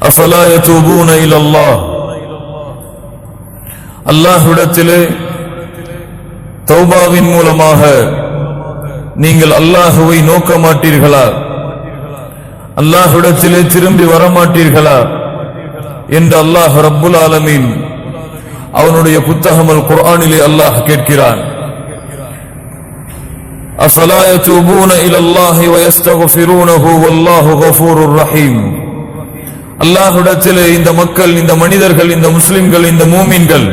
أفلا يتوبون إلى الله அல்லாஹ்விடத்திலே தௌபாவின் மூலமாக நீங்கள் அல்லாஹுவை நோக்க மாட்டீர்களா, அல்லாஹ்விடத்திலே திரும்பி வரமாட்டீர்களா என்று அல்லாஹ் ரப்புல் ஆலமீன் அவனுடைய புத்தகம் அல் குர்ஆனிலே அல்லாஹ் கேட்கிறான். அஃபலா யதூபூன இலல்லாஹி வயஸ்தக்ஃபிரூனஹு வல்லாஹு கஃபூருர் ரஹீம். அல்லாஹ்விடத்திலே இந்த மக்கள், இந்த மனிதர்கள், இந்த முஸ்லிம்கள், இந்த மூமின்கள்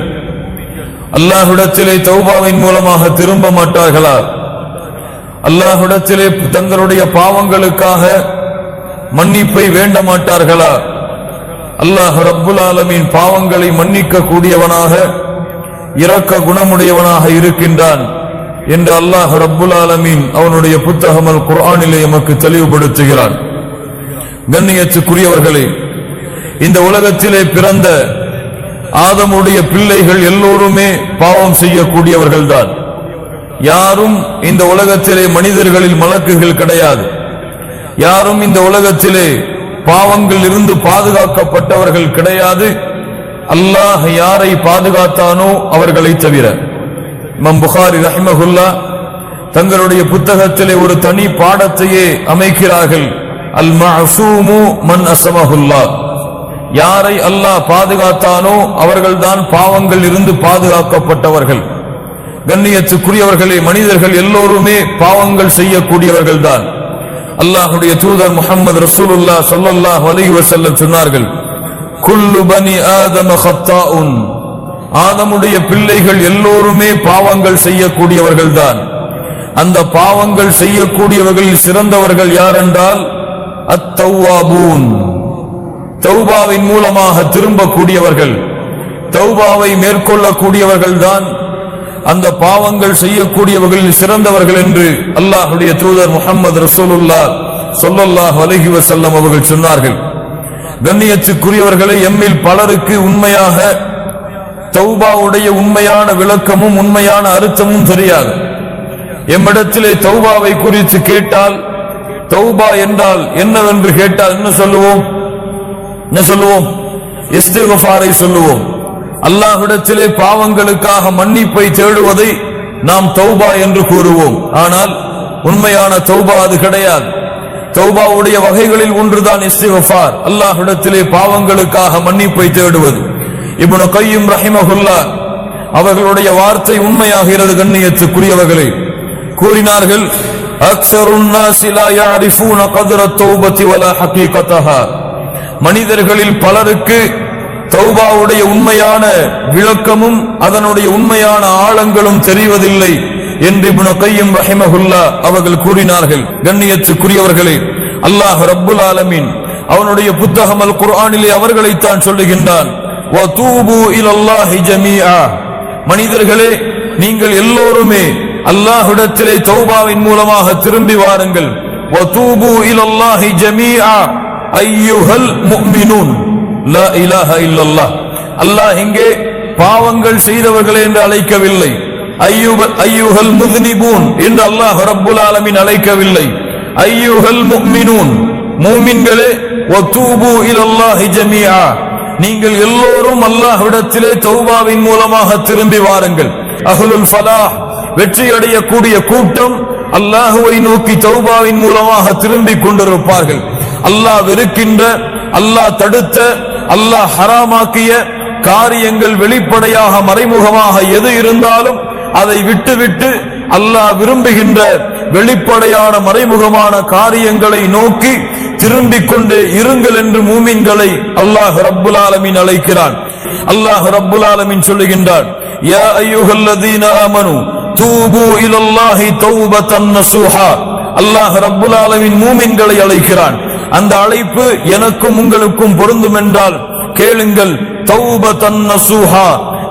அல்லாஹ்விடத்திலே தௌபாவின் மூலமாக திரும்ப மாட்டார்களா, அல்லாஹ்விடத்திலே தங்களுடைய பாவங்களுக்காக மன்னிப்பை வேண்ட மாட்டார்களா? அல்லாஹ் ரப்புல் ஆலமீன் பாவங்களை மன்னிக்க கூடியவனாக, இரக்க குணமுடையவனாக இருக்கின்றான் என்று அல்லாஹ் ரப்புல் ஆலமீன் அவனுடைய புத்தகம் அல் குர்ஆனிலே எமக்கு தெளிவுபடுத்துகிறான். கண்ணியத்துக்குரியவர்களே, இந்த உலகத்திலே பிறந்த ஆதமுடைய பிள்ளைகள் எல்லோருமே பாவம் செய்யக்கூடியவர்கள் தான். யாரும் இந்த உலகத்திலே மனிதர்களில் மலக்குகள் கிடையாது. யாரும் இந்த உலகத்திலே பாவங்கள் இருந்து பாதுகாக்கப்பட்டவர்கள் கிடையாது. அல்லாஹ் யாரை பாதுகாத்தானோ அவர்களை தவிர. இமாம் புகாரி ரஹிமஹுல்லாஹ் தங்களுடைய புத்தகத்திலே ஒரு தனி பாடத்தையே அமைக்கிறார்கள். அல் மஅசூமு மன் அஸமஹுல்லாஹ். யாரை அல்லாஹ் பாதுகாத்தானோ அவர்கள்தான் பாவங்கள் இருந்து பாதுகாக்கப்பட்டவர்கள். கண்ணியத்துக்குரியவர்களே, மனிதர்கள் எல்லோருமே பாவங்கள் செய்யக்கூடியவர்கள் தான். அல்லாஹ்வுடைய தூதர் முஹம்மது ரசூலுல்லாஹ் ஸல்லல்லாஹு அலைஹி வஸல்லம் சொன்னார்கள், குல்லு பனி ஆதம ஹத்தாஉன். ஆதமுடைய பிள்ளைகள் எல்லோருமே பாவங்கள் செய்யக்கூடியவர்கள் தான். அந்த பாவங்கள் செய்யக்கூடியவர்களில் சிறந்தவர்கள் யார் என்றால் அத்தௌவாபூன். தௌபாவின் மூலமாக திரும்பக்கூடியவர்கள், தௌபாவை மேற்கொள்ளக்கூடியவர்கள் தான் அந்த பாவங்கள் செய்யக்கூடியவர்களில் சிறந்தவர்கள் என்று அல்லாஹ்வுடைய தூதர் முஹம்மது ரசூலுல்லாஹ் ஸல்லல்லாஹு அலைஹி வஸல்லம் அவர்கள் சொன்னார்கள். கண்ணியத்துக்குரியவர்களை, எம்மில் பலருக்கு உண்மையாக தௌபாவுடைய உண்மையான விளக்கமும் உண்மையான அர்த்தமும் தெரியாது. எம்மிடத்திலே தௌபாவை குறித்து கேட்டால், தௌபா என்றால் என்னவென்று கேட்டால் என்ன சொல்லுவோம்? இஸ்திக்ஃபாரை சொல்லுவோம். அல்லாஹ்விடத்திலே பாவங்களுக்காக மன்னிப்பை தேடுவதை நாம் தௌபா என்று கூறுவோம். ஆனால் உண்மையான தௌபா அது கிடையாது. தௌபாவுடைய வகைகளில் ஒன்றுதான் இஸ்திக்ஃபார், அல்லாஹ்விடத்திலே பாவங்களுக்காக மன்னிப்பை தேடுவது. இப்னு கய்யிம் ரஹிமஹுல்லாஹ் அவர்களுடைய வார்த்தை உண்மையாகிறது. கண்ணியத்துக்குரியவர்களே, கூறினார்கள், அக்ஸருன் நாஸி லா யஅரிஃபூன கத்ர தௌபதி வலா ஹகீகதஹா. மனிதர்களில் பலருக்கு தௌபாவுடைய உண்மையான விளக்கமும் அதனுடைய உண்மையான ஆழங்களும் தெரிவதில்லை என்று இப்னு கய்யிம் ரஹிமஹுல்லாஹ் அவர்கள் கூறினார்கள். கண்ணியத்துக்குரியவர்களே, அல்லாஹ் ரப்புல் ஆலமீன் அவனுடைய புத்தகம் அல் குர்ஆனிலே அவர்களைத்தான் சொல்லுகின்றான், வதூபு இலல்லாஹி ஜமீஆ. மனிதர்களே, நீங்கள் எல்லோருமே அல்லாஹ்விடத்திலே தௌபாவின் மூலமாக திரும்பி வாருங்கள். வதூபு இலல்லாஹி ஜமீஆ அய்யுஹல் முஃமினூன் லா இலாஹ இல்லல்லாஹ். அல்லாஹ் இங்கே பாவங்கள் செய்தவர்களே என்று அழைக்கவில்லை, அய்யுஹல் முஸ்னிபூன் என்று அல்லாஹ் ரப்புல் ஆலமீன் அழைக்கவில்லை. அய்யுஹல் முஃமினூன், மூமின்களே, வதூபு இலல்லாஹி ஜமீஆ, நீங்கள் எல்லோரும் அல்லாஹ்விடத்திலே தௌபாவின் மூலமாக திரும்பி வாருங்கள். அஹ்லுல் ஃபலாஹ், வெற்றி அடையக்கூடிய கூட்டம் அல்லாஹுவை நோக்கி தௌபாவின் மூலமாக திரும்பி கொண்டிருப்பார்கள். அல்லாஹ் வெறுக்கின்ற, அல்லாஹ் தடுத்த, அல்லாஹ் ஹராமாக்கிய காரியங்கள் வெளிப்படையாக மறைமுகமாக எது இருந்தாலும் அதை விட்டுவிட்டு அல்லாஹ் விரும்புகின்ற வெளிப்படையான மறைமுகமான காரியங்களை நோக்கி திரும்பிக் கொண்டு இருங்கள் என்று மூமின்களை அல்லாஹ் ரப்புல் ஆலமீன் அழைக்கிறான். அல்லாஹ் ரப்புல் ஆலமீன் சொல்லுகின்றான், யா அய்யுஹல்லதீன ஆமனு தூபு இலல்லாஹி தௌபத்தன் நஸூஹா. அல்லாஹ் ரப்புல் ஆலமீன் மூமின்களை அழைக்கிறான். அந்த அழைப்பு எனக்கும் உங்களுக்கும் பொருந்தும் என்றால் கேளுங்கள். தௌபத்தன் நஸூஹா,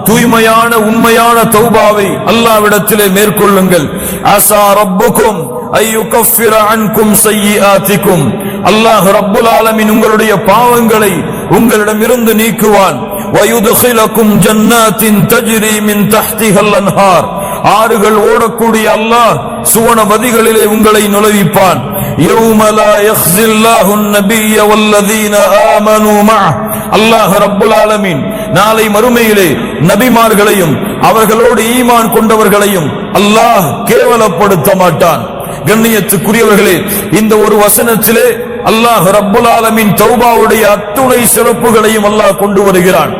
தூய்மையான உண்மையான தௌபாவை அல்லாஹ்விடத்திலே மேற்கொள்ளுங்கள். அஸா ரப்புக்கும் அய்யுகஃபிர அன்கும் ஸய்யிஆத்திக்கும். அல்லாஹ் ரப்புல் ஆலமீன் உங்களுடைய பாவங்களை உங்களிடமிருந்து நீக்குவான். வயுத்கிலக்கும் ஜன்னாத்தின் தஜ்ரி மின் தஹ்திஹல் அன்ஹார். ஆறுகள் ஓடக்கூடிய அல்லாஹ் சுவனபதிகளிலே உங்களை நுழைவிப்பான். யௌம லா யக்ஸில்லாஹு நபிய்ய வல்லதீன ஆமனூ மஅஹ். அல்லாஹ் ரப்புல் ஆலமீன் நாளை மறுமையிலே நபிமார்களையும் அவர்களோடு ஈமான் கொண்டவர்களையும் அல்லாஹ் கேவலப்படுத்த மாட்டான். கண்ணியத்துக்குரியவர்களே, இந்த ஒரு வசனத்திலே அல்லாஹ் ரப்புல் ஆலமீன் தௌபாவுடைய அத்துணை சிறப்புகளையும் அல்லாஹ் கொண்டு வருகிறான்.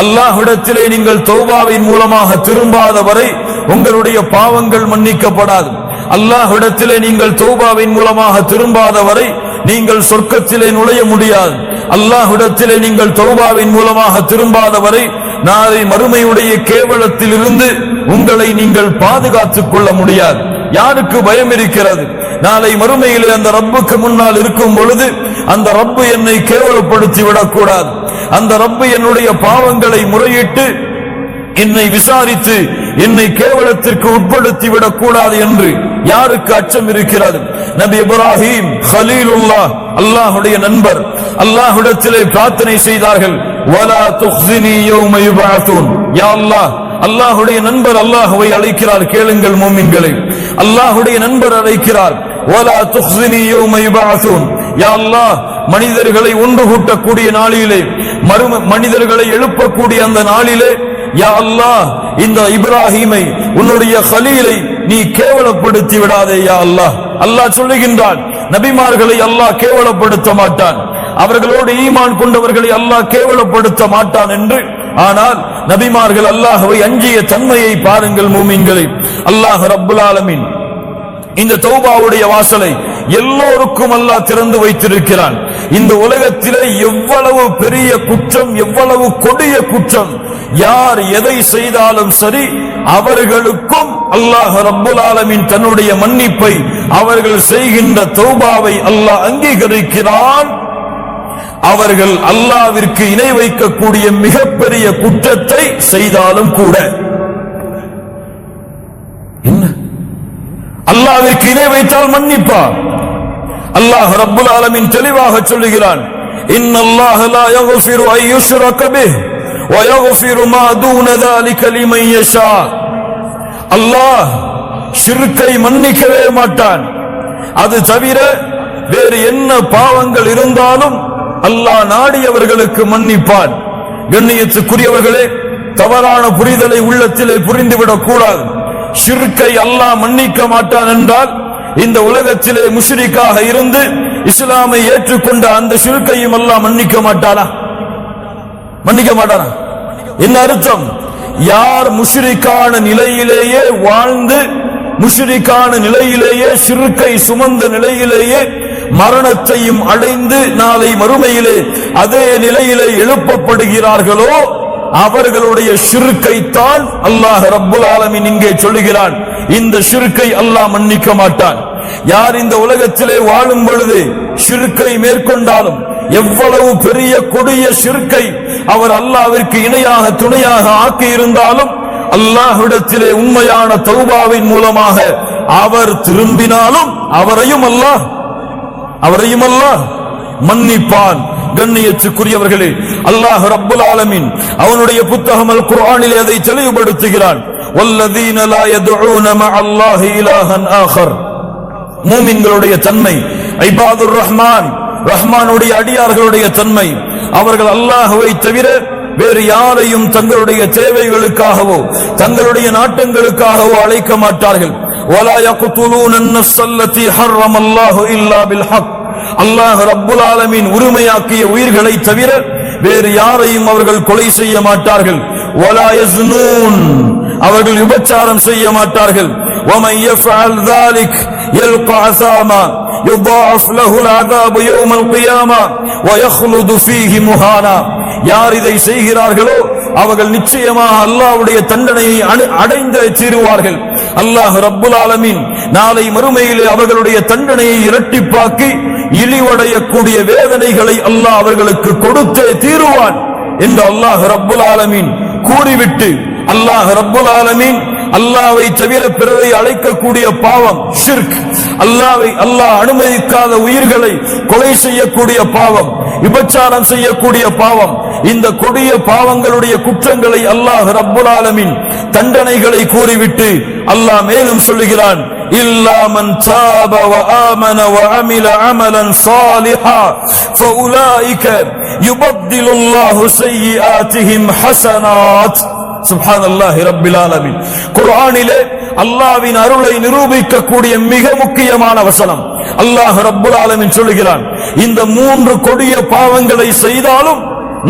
அல்லாஹ்விடத்திலே நீங்கள் தௌபாவின் மூலமாக திரும்பாத வரை உங்களுடைய பாவங்கள் மன்னிக்கப்படாது. அல்லாஹ்விடத்திலே நீங்கள் தௌபாவின் மூலமாக திரும்பாத வரை நீங்கள் சொர்க்கத்திலே நுழைய முடியாது. அல்லாஹ்விடத்திலே நீங்கள் தௌபாவின் மூலமாக திரும்பாத வரை நாளை மறுமையுடைய கேவலத்தில் இருந்து உங்களை நீங்கள் பாதுகாத்துக் கொள்ள முடியாது. யாருக்கு பயம் இருக்கிறது? நாளை மறுமையிலே அந்த ரப்புக்கு முன்னால் இருக்கும் பொழுது அந்த ரப்பு என்னை கேவலப்படுத்தி விடக்கூடாது, அந்த ரப்பு என்னுடைய பாவங்களை முறையிட்டு என்னை விசாரித்து என்னை கேவலத்திற்கு உட்படுத்தி விடக்கூடாது என்று யாருக்கு அச்சம் இருக்கிறது? நபி இப்ராஹிம் கலீலுல்லாஹ், அல்லாஹ்வுடைய நண்பர், அல்லாஹ்விடத்திலே பிரார்த்தனை செய்தார்கள். வலா துக்ஸினி யௌம யுபஅஸூன். யா அல்லாஹ், அல்லாஹ்வுடைய நண்பர் அல்லாஹ்வை அழைக்கிறார். கேளுங்கள் மூமின்களே, அல்லாஹ்வுடைய நண்பர் அழைக்கிறார். வலா துக்ஸினி யௌம யுபஅஸூன். யா அல்லாஹ், மனிதர்களை ஒன்று கூட்டக்கூடிய நாளிலே, மனிதர்களை எழுப்பக்கூடிய அந்த நாளிலே, யா அல்லாஹ், இந்த இப்ராஹீமை உன்னுடைய கலீலை நீ கேவலப்படுத்தி விடாதே யா அல்லாஹ். அல்லாஹ் சொல்லுகின்றான், நபிமார்களை அல்லாஹ் கேவலப்படுத்த மாட்டான், அவர்களோடு ஈமான் கொண்டவர்களை அல்லாஹ் கேவலப்படுத்த மாட்டான் என்று. ஆனால் நபிமார்கள் அல்லாஹ்வை அஞ்சிய தன்மையை பாருங்கள் மூமின்களே. அல்லாஹ் ரப்புல் ஆலமீன் இந்த தௌபாவுடைய வாசலை எல்லோருக்கும் அல்லாஹ் திறந்து வைத்திருக்கிறான். இந்த உலகத்திலே எவ்வளவு பெரிய குற்றம், எவ்வளவு கொடிய குற்றம், யார் எதை செய்தாலும் சரி, அவர்களுக்கும் அல்லாஹ் ரப்புல் ஆலமீன் தன்னுடைய மன்னிப்பை, அவர்கள் செய்கின்ற தௌபாவை அல்லாஹ் அங்கீகரிக்கிறான். அவர்கள் அல்லாஹ்விற்கு இணை வைக்கக்கூடிய மிகப்பெரிய குற்றத்தை செய்தாலும் கூட. என்ன? அல்லாஹ்விற்கு இணை வைத்தால் மன்னிப்பார். அல்லாஹ் ரப்புல் ஆலமீன் தெளிவாக சொல்லுகிறான், இன்னல்லாஹ லா யக்ஃபிரு அன் யுஷ்ரக பிஹி வ யக்ஃபிரு மா தூன ذلك லிமன் யஷா. அல்லாஹ் ஷிர்க்கை மன்னிக்கவே மாட்டான். அது தவிர வேறு என்ன பாவங்கள் இருந்தாலும் அல்லாஹ் நாடியவர்களுக்கு மன்னிப்பான். கண்ணியத்துக்குரியவர்களே, தவறான புரிதலை உள்ளத்திலே புரிந்துவிடக் கூடாது. ஷிர்க்கை அல்லாஹ் மன்னிக்க மாட்டான் என்றால் இந்த உலகத்திலே முஷ்ரிக்காக இருந்து இஸ்லாமை ஏற்றுக்கொண்ட அந்த ஷிர்க்கையும் அல்லாஹ் மன்னிக்க மாட்டானா? மன்னிக்க மாட்டானா? என்ன அர்த்தம்? யார் முஷ்ரிக்கான நிலையிலேயே வாழ்ந்து, முஷ்ரிக்கான நிலையிலேயே, ஷிர்க்கை சுமந்த நிலையிலேயே மரணத்தையும் அடைந்து நாளை மறுமையிலே அதே நிலையிலே எழுப்பப்படுகிறார்களோ அவர்களுடைய ஷிர்க்கை தான் அல்லாஹ் ரப்புல் ஆலமீன் இங்கே சொல்லுகிறான், இந்த ஷிர்க்கை அல்லாஹ் மன்னிக்க மாட்டான். யார் இந்த உலகத்திலே வாழும் பொழுது ஷிர்க்கை மேற்கொண்டாலும், எவ்வளவு பெரிய கொடிய ஷிர்க்கை அவர் அல்லாஹ்விற்கு இணையாக துணையாக ஆக்கி இருந்தாலும், அல்லாஹ்விடத்திலே உண்மையான தௌபாவின் மூலமாக அவர் திரும்பினாலும் அவரையும் அல்லாஹ் மன்னிப்பான். கண்ணியத்துக்குரியவர்களே, அல்லாஹ் ரப்புல் ஆலமீன் அவனுடைய புத்தகம் அல் குர்ஆனில் அதை தெளிவுபடுத்துகிறான். வல்லதீன லா யதுஊன மஅல்லாஹி இலாஹன் ஆகர். மூமின்களுடைய தன்மை, இபாதுர் ரஹ்மான், ரஹ்மானுடைய அடியார்களுடைய தன்மை, அவர்கள் அல்லாஹ்வை தவிர வேறு யாரையும் தங்களுடைய தேவைகளுக்காகவோ தங்களுடைய நாட்டங்களுக்காகவோ அழைக்க மாட்டார்கள். வலா யக்துலூன அன்-நஃப்ஸ அல்லதி ஹர்ரமல்லாஹு இல்லா பில் ஹக். அல்லாஹ் ரப்புல் ஆலமீன் உரிமையாக்கிய உயிர்களை தவிர வேறு யாரையும் அவர்கள் கொலை செய்ய மாட்டார்கள். வலா யஸ்னூன், அவர்கள் விபச்சாரம் செய்ய மாட்டார்கள். ومن يفعل ذلك يلقى عثاما يضاعف له العذاب يوم القيامة ويخلد فيه مهانا. யார் இதை செய்கிறார்களோ அவர்கள் நிச்சயமாக அல்லாஹ்வுடைய தண்டனையை அடைந்தே தீருவார்கள். அல்லாஹ் ரப்புல் ஆலமீன் நாளை மறுமையிலே அவர்களுடைய தண்டனையை இரட்டிப்பாக்கி இழிவடையக்கூடிய வேதனைகளை அல்லாஹ் அவர்களுக்கு கொடுத்தே தீருவான் என்று அல்லாஹ் ரப்புல் ஆலமீன் கூறிவிட்டு, அல்லாஹ் ரப்புல் ஆலமீன் அல்லாஹ்வை தவிர பிறரை அழைக்கக்கூடிய பாவம் ஷிர்க், அல்லாஹ் அனுமதிக்காத உயிர்களை கொலை செய்யக்கூடிய பாவம், விபச்சாரம் செய்யக்கூடிய பாவம், இந்த கொடிய பாவங்களுடைய குற்றங்களை அல்லாஹ் ரப்புல் ஆலமீன் தண்டனைகளை கூறிவிட்டு அல்லாஹ் மேலும் சொல்லுகிறான், இல்லா மன் தாப வ ஆமன வ அமில அமலன் சாலிஹா ஃபஉலாயிக யுபத்திலுல்லாஹு ஸய்யிஆத்திஹிம் ஹஸனாத். சுப்ஹானல்லாஹி ரப்பில் ஆலமீன். குர்ஆனிலே அல்லாஹ்வின் அருளை நிரூபிக்கக்கூடிய மிக முக்கியமான வசனம். அல்லாஹ் ரப்புல் ஆலமீன் சொல்கிறான், இந்த மூன்று கொடிய பாவங்களை செய்தாலும்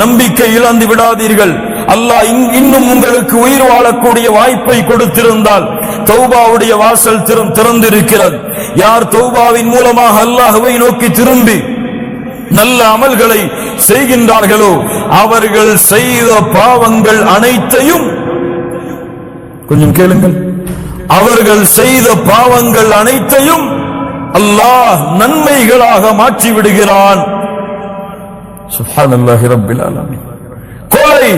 நம்பிக்கை இழந்து விடாதீர்கள். அல்லாஹ் இன்னும் உங்களுக்கு உயிர் வாழக்கூடிய வாய்ப்பை கொடுத்திருந்தால் தௌபாவுடைய வாசல் திறந்திருக்கிறது. யார் தௌபாவின் மூலமாக அல்லாஹ்வை நோக்கி திரும்பி நல்ல அமல்களை செய்கின்றார்களோ அவர்கள் செய்த பாவங்கள் அனைத்தையும், கொஞ்சம் கேளுங்கள், அவர்கள் செய்த பாவங்கள் அனைத்தையும் அல்லாஹ் நன்மைகளாக மாற்றி விடுகிறான். சுப்ஹானல்லாஹி ரப்பில் ஆலமீன். கொலை,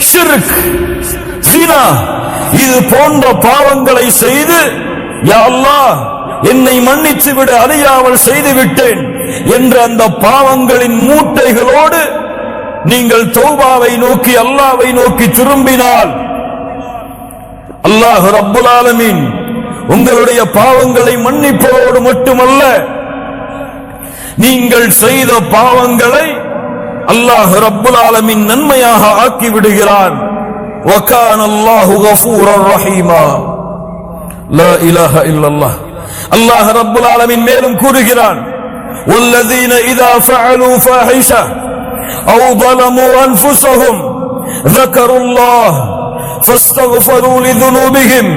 ஷிர்க், ஸினா இது போன்ற பாவங்களை செய்து, யா அல்லாஹ் என்னை மன்னித்து விட, அறியாமல் செய்து விட்டேன் என்ற அந்த பாவங்களின் மூட்டைகளோடு நீங்கள் தௌபாவை நோக்கி அல்லாஹ்வை நோக்கி திரும்பினால் அல்லாஹ் ரப்புல் ஆலமீன் உங்களுடைய பாவங்களை மன்னிப்பதோடு மட்டுமல்ல, நீங்கள் செய்த பாவங்களை அல்லாஹ் ரப்புல் ஆலமீன் நன்மையாக ஆக்கி விடுகிறான். வகான அல்லாஹு கஃபூரர் ரஹீமா. லா இலாஹ இல்லல்லாஹ். அல்லாஹ் ரப்புல் ஆலமீன் மேலும் கூறுகிறான், வல்லதீன இதா ஃபஅலூ ஃபாஹிஷா அவ் ظلموا أنفسهم ذكروا الله فاستغفروا لذنوبهم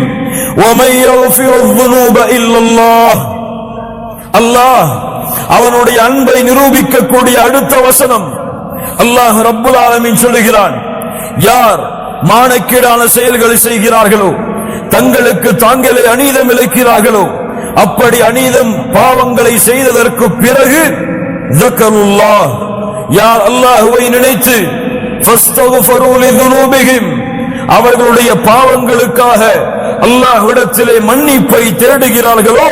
ومن يغفر الذنوب إلا الله. அல்லாஹ் அவனுடைய அன்பை நிரூபிக்கக்கூடிய அடுத்த வசனம். அல்லாஹ் ரப்புல் ஆலமீன் சொல்லுகிறான், யார் மானக்கேடான செயல்களை செய்கிறார்களோ, தங்களுக்கு தாங்களே அநீதம் இழைக்கிறார்களோ, அப்படி அநீதம் பாவங்களை செய்ததற்கு பிறகு ذكروا யார் அல்லாஹ்வை நினைத்து فاستغفروا لذنوبهم அவர்களுடைய பாவங்களுக்காக அல்லாஹ்விடத்திலே மன்னிப்பை தேடுகிறார்களோ,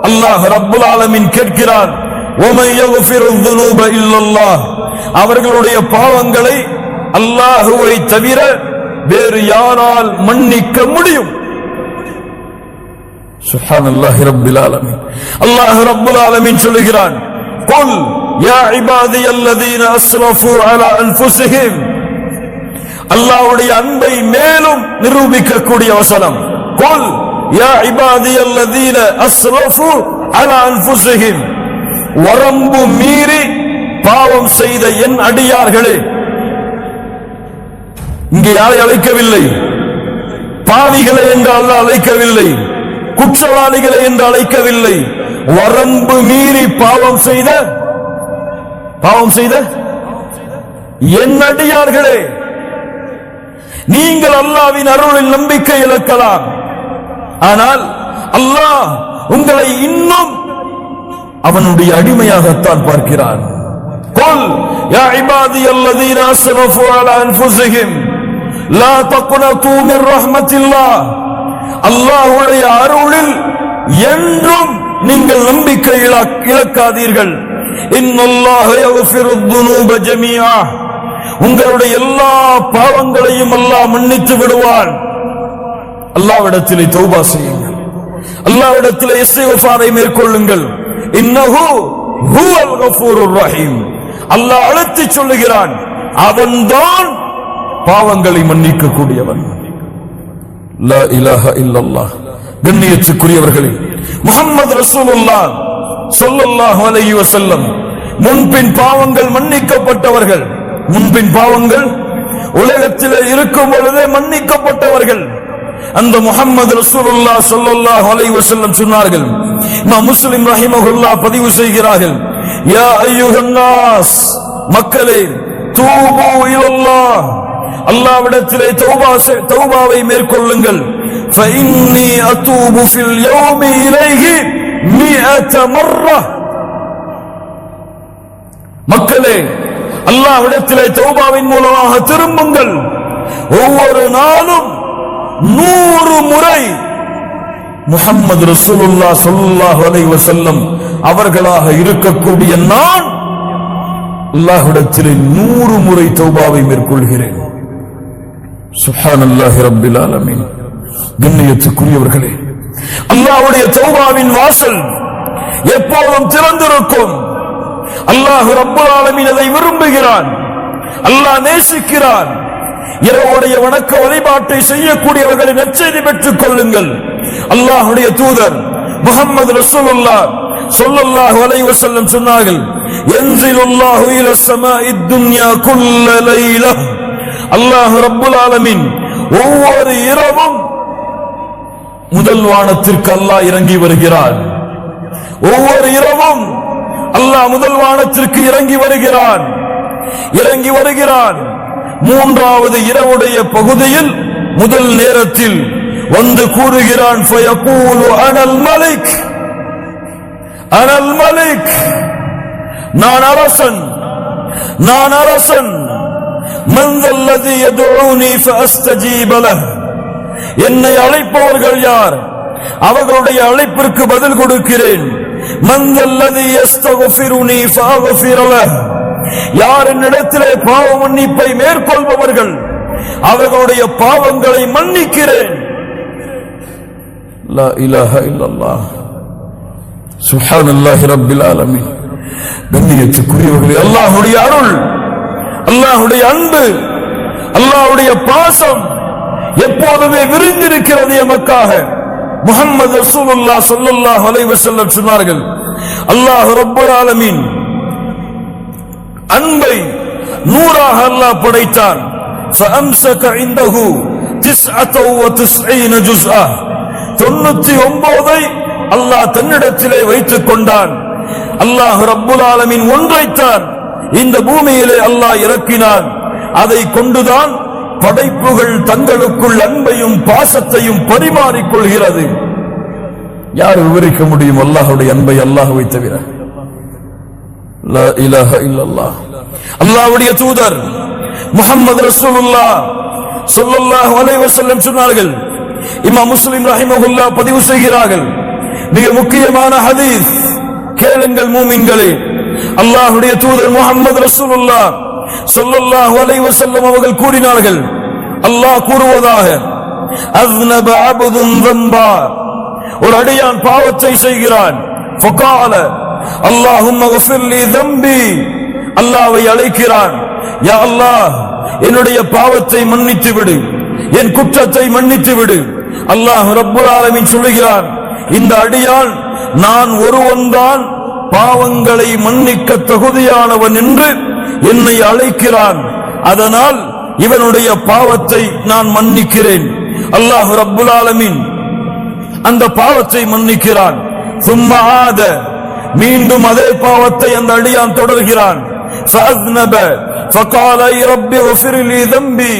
அல்லாஹ் ரப்புல் ஆலமீன் கேட்கிறான், وَمَن يَغْفِرُ الذُّنُوبَ إِلَّا اللَّهُ அவர்களுடைய பாவங்களை அல்லாஹ்வை தவிர வேறு யாரால் மன்னிக்க முடியும்? சுப்ஹானல்லாஹி ரப்பில் ஆலமீன். அல்லாஹ் ரப்புல் ஆலமீன் சொல்கிறான், قُلْ يَا عِبَادِيَ الَّذِينَ أَسْرَفُوا عَلَى أَنفُسِهِمْ அல்லாஹ்வுடைய அன்பை மேலும் நிரூபிக்கக்கூடிய வசனம். قُلْ يَا عِبَادِيَ الَّذِينَ أَسْرَفُوا عَلَى أَنفُسِهِمْ வரம்பு மீறி பாவம் செய்த என் அடியார்களே. இங்கே யாரை அழைக்கவில்லை, பாவிகளை என்று அல்லாஹ் அழைக்கவில்லை, குற்றவாளிகளை என்று அழைக்கவில்லை. வரம்பு மீறி பாவம் செய்த என் அடியார்களே, நீங்கள் அல்லாஹ்வின் அருளில் நம்பிக்கை இழக்கலாம், ஆனால் அல்லாஹ் உங்களை இன்னும் அவனுடைய அடிமையாகத்தான் பார்க்கிறான். قُلْ يَا عِبَادِيَ الَّذِينَ أَسْرَفُوا عَلَى أَنفُسِهِمْ لَا تَقْنَطُوا مِنْ رَحْمَةِ اللَّهِ அல்லாஹ்வுடைய அருளில் என்றும் நீங்கள் நம்பிக்கை இழக்காதீர்கள். இன்னல்லாஹ யக்ஃபிரு الذُّنُوبَ ஜமீஆ உங்களுடைய எல்லா பாவங்களையும் அல்லாஹ் மன்னித்து விடுவான். அல்லாஹ்விடத்திலே தௌபா செய்யுங்கள், அல்லாஹ்விடத்திலே இஸ்திக்ஃபாரை மேற்கொள்ளுங்கள். இன்னஹு ஹுவல் கஃபூருர் ரஹீம். அல்லாஹ் அழைத்து சொல்லுகிறான், அவன்தான் பாவங்களை மன்னிக்க கூடியவன். லா இலாஹ இல்லல்லாஹ். கண்ணியத்துக்குரியவர்களே, முஹம்மது ரசூலுல்லாஹ் ஸல்லல்லாஹு அலைஹி வஸல்லம் முன்பின் பாவங்கள் மன்னிக்கப்பட்டவர்கள். முன்பின் பாவங்கள் உலகத்தில் இருக்கும் பொழுதே மன்னிக்கப்பட்டவர்கள். அந்த முஹம்மது ரசூலுல்லாஹ் ஸல்லல்லாஹு அலைஹி வஸல்லம் சொன்னார்கள், இமாம் முஸ்லிம் ரஹிமஹுல்லாஹ் பதிவு செய்கிறார்கள், யா அய்யுஹன் நாஸ் மக்களே, தூபு இலல்லாஹ் அல்லாஹ்விடத்திலே தௌபாவை மேற்கொள்ளுங்கள். ஃபஇன்னி அதூபு ஃபில் யௌமி இலைஹி 100 மர்ரா. மக்களே, அல்லாஹ்விடத்திலே தௌபாவின் மூலமாக திரும்புங்கள். ஒவ்வொரு நாளும் 100 முறை முஹம்மது ரசூலுல்லாஹ் ஸல்லல்லாஹு அலைஹி வஸல்லம் அவர்களாக இருக்கக்கூடிய நான் அல்லாஹ்விடத்திலே 100 முறை தௌபாவை மேற்கொள்கிறேன். சுப்ஹானல்லாஹி ரப்பில் ஆலமீன். கண்ணியத்துக்குரியவர்களே, அல்லாஹ்வுடைய தௌபாவின் வாசல் எப்போதும் திறந்திருக்கும். அல்லாஹ் ரப்பல் ஆலமீன் அதை விரும்புகிறான், அல்லாஹ் நேசிக்கிறான். இரவுடைய வணக்க வழிபாட்டை செய்யக்கூடியவர்களை நற்செய்தி பெற்றுக் கொள்ளுங்கள். அல்லாஹ்வுடைய தூதர் முஹம்மது ரசூலுல்லாஹ் ஸல்லல்லாஹு அலைஹி வஸல்லம் சொன்னார்கள், யன்ஸிலுல்லாஹு இலஸ் ஸமாஇத் துன்யா குல்ல லைலா. அல்லாஹ் ரப்பல் ஆலமீன் ஒவ்வொரு இரவும் முதல் வானத்திற்கு அல்லாஹ் இறங்கி வருகிறான். ஒவ்வொரு இரவும் அல்லாஹ் முதல் வானத்திற்கு இறங்கி வருகிறான். மூன்றாவது இரவுடைய பகுதியில் முதல் நேரத்தில் வந்து கூறுகிறான், ஃபயகூலு அனல் மலிக், அனல் மலிக், நான் அரசன், நான் அரசன். மன் அல்லதி யதுஊனி ஃபஅஸ்தஜீப லஹ், என்னை அழைப்பவர்கள் யார், அவர்களுடைய அழைப்பிற்கு பதில் கொடுக்கிறேன். மன் அல்லதி யஸ்தக்ஃபிருனி ஃபஅக்ஃபிர லஹ், யார் என்னிடத்திலே பாவ மன்னிப்பை மேற்கொள்பவர்கள் அவர்களுடைய பாவங்களை மன்னிக்கிறேன். லா இலாஹா இல்லல்லாஹ். சுப்ஹானல்லாஹி ரப்பில் ஆலமீன். கண்ணியத்துக்குரியவர்களே, அல்லாஹ்வுடைய அருள், அல்லாஹ்வுடைய அன்பு, அல்லாஹ்வுடைய பாசம் எப்போதுமே விரிந்திருக்கிறது எமக்காக. முஹம்மது ரசூலுல்லாஹ் ஸல்லல்லாஹு அலைஹி வஸல்லம் சொன்னார்கள், அல்லாஹ் ரப்பல் ஆலமீன் அன்பை 100ஆக அல்லாஹ் படைத்தான். فأمسك عنده 99 جزءا, 99ஐ அல்லாஹ் தன்னிடத்திலே வைத்துக் கொண்டான். அல்லாஹ் ரப்புல் ஆலமீன் ஒன்றைத்தான் இந்த பூமியிலே அல்லாஹ் இறக்கினான். அதை கொண்டுதான் படைப்புகள் தங்களுக்குள் அன்பையும் பாசத்தையும் பரிமாறிக்கொள்கிறது. யார் விவரிக்க முடியும் அல்லாஹ்வுடைய அன்பை அல்லாஹ்வை தவிர? லா இலாஹா இல்லல்லாஹ். அல்லாஹ்வுடைய தூதர் முஹம்மது ரசூலுல்லாஹ் ஸல்லல்லாஹு அலைஹி வஸல்லம் சொன்னார்கள், இமாம் முஸ்லிம் ரஹிமஹுல்லாஹ் பதிவு செய்கிறார்கள், மிக முக்கியமான ஹதீஸ், கேளுங்கள் மூமின்களே. அல்லாஹ்வுடைய தூதர் முஹம்மது ரசூலுல்லாஹ் ஸல்லல்லாஹு அலைஹி வஸல்லம் அவர்கள் கூறினார்கள், அல்லாஹ் கூறுவதாக, அஸ்னப அப்துன் ذنبا, ஒரு அடியான் பாவத்தை செய்கிறான். ஃபகால அல்லாஹும்ம க்ஃபிர் லி ذنبي, அல்லாஹ்வை அழைக்கிறான், யா அல்லாஹ் என்னுடைய பாவத்தை மன்னித்து விடு, என் குற்றத்தை மன்னித்து விடு. அல்லாஹ் ரப்புல் ஆலமீன் சொல்கிறான், இந்த அடியான் நான் ஒருவன்தான் பாவங்களை மன்னிக்க தகுதியானவன் என்று என்னை அழைக்கிறான், அதனால் இவனுடைய பாவத்தை நான் மன்னிக்கிறேன். அல்லாஹ் ரப்புல் ஆலமீன் அந்த பாவத்தை மன்னிக்கிறான். சும்மா ஆத, மீண்டும் அதே பாவத்தை அந்த அடியான் தொடர்கிறான். فأذنب فقال يا رب اغفر لي ذنبي,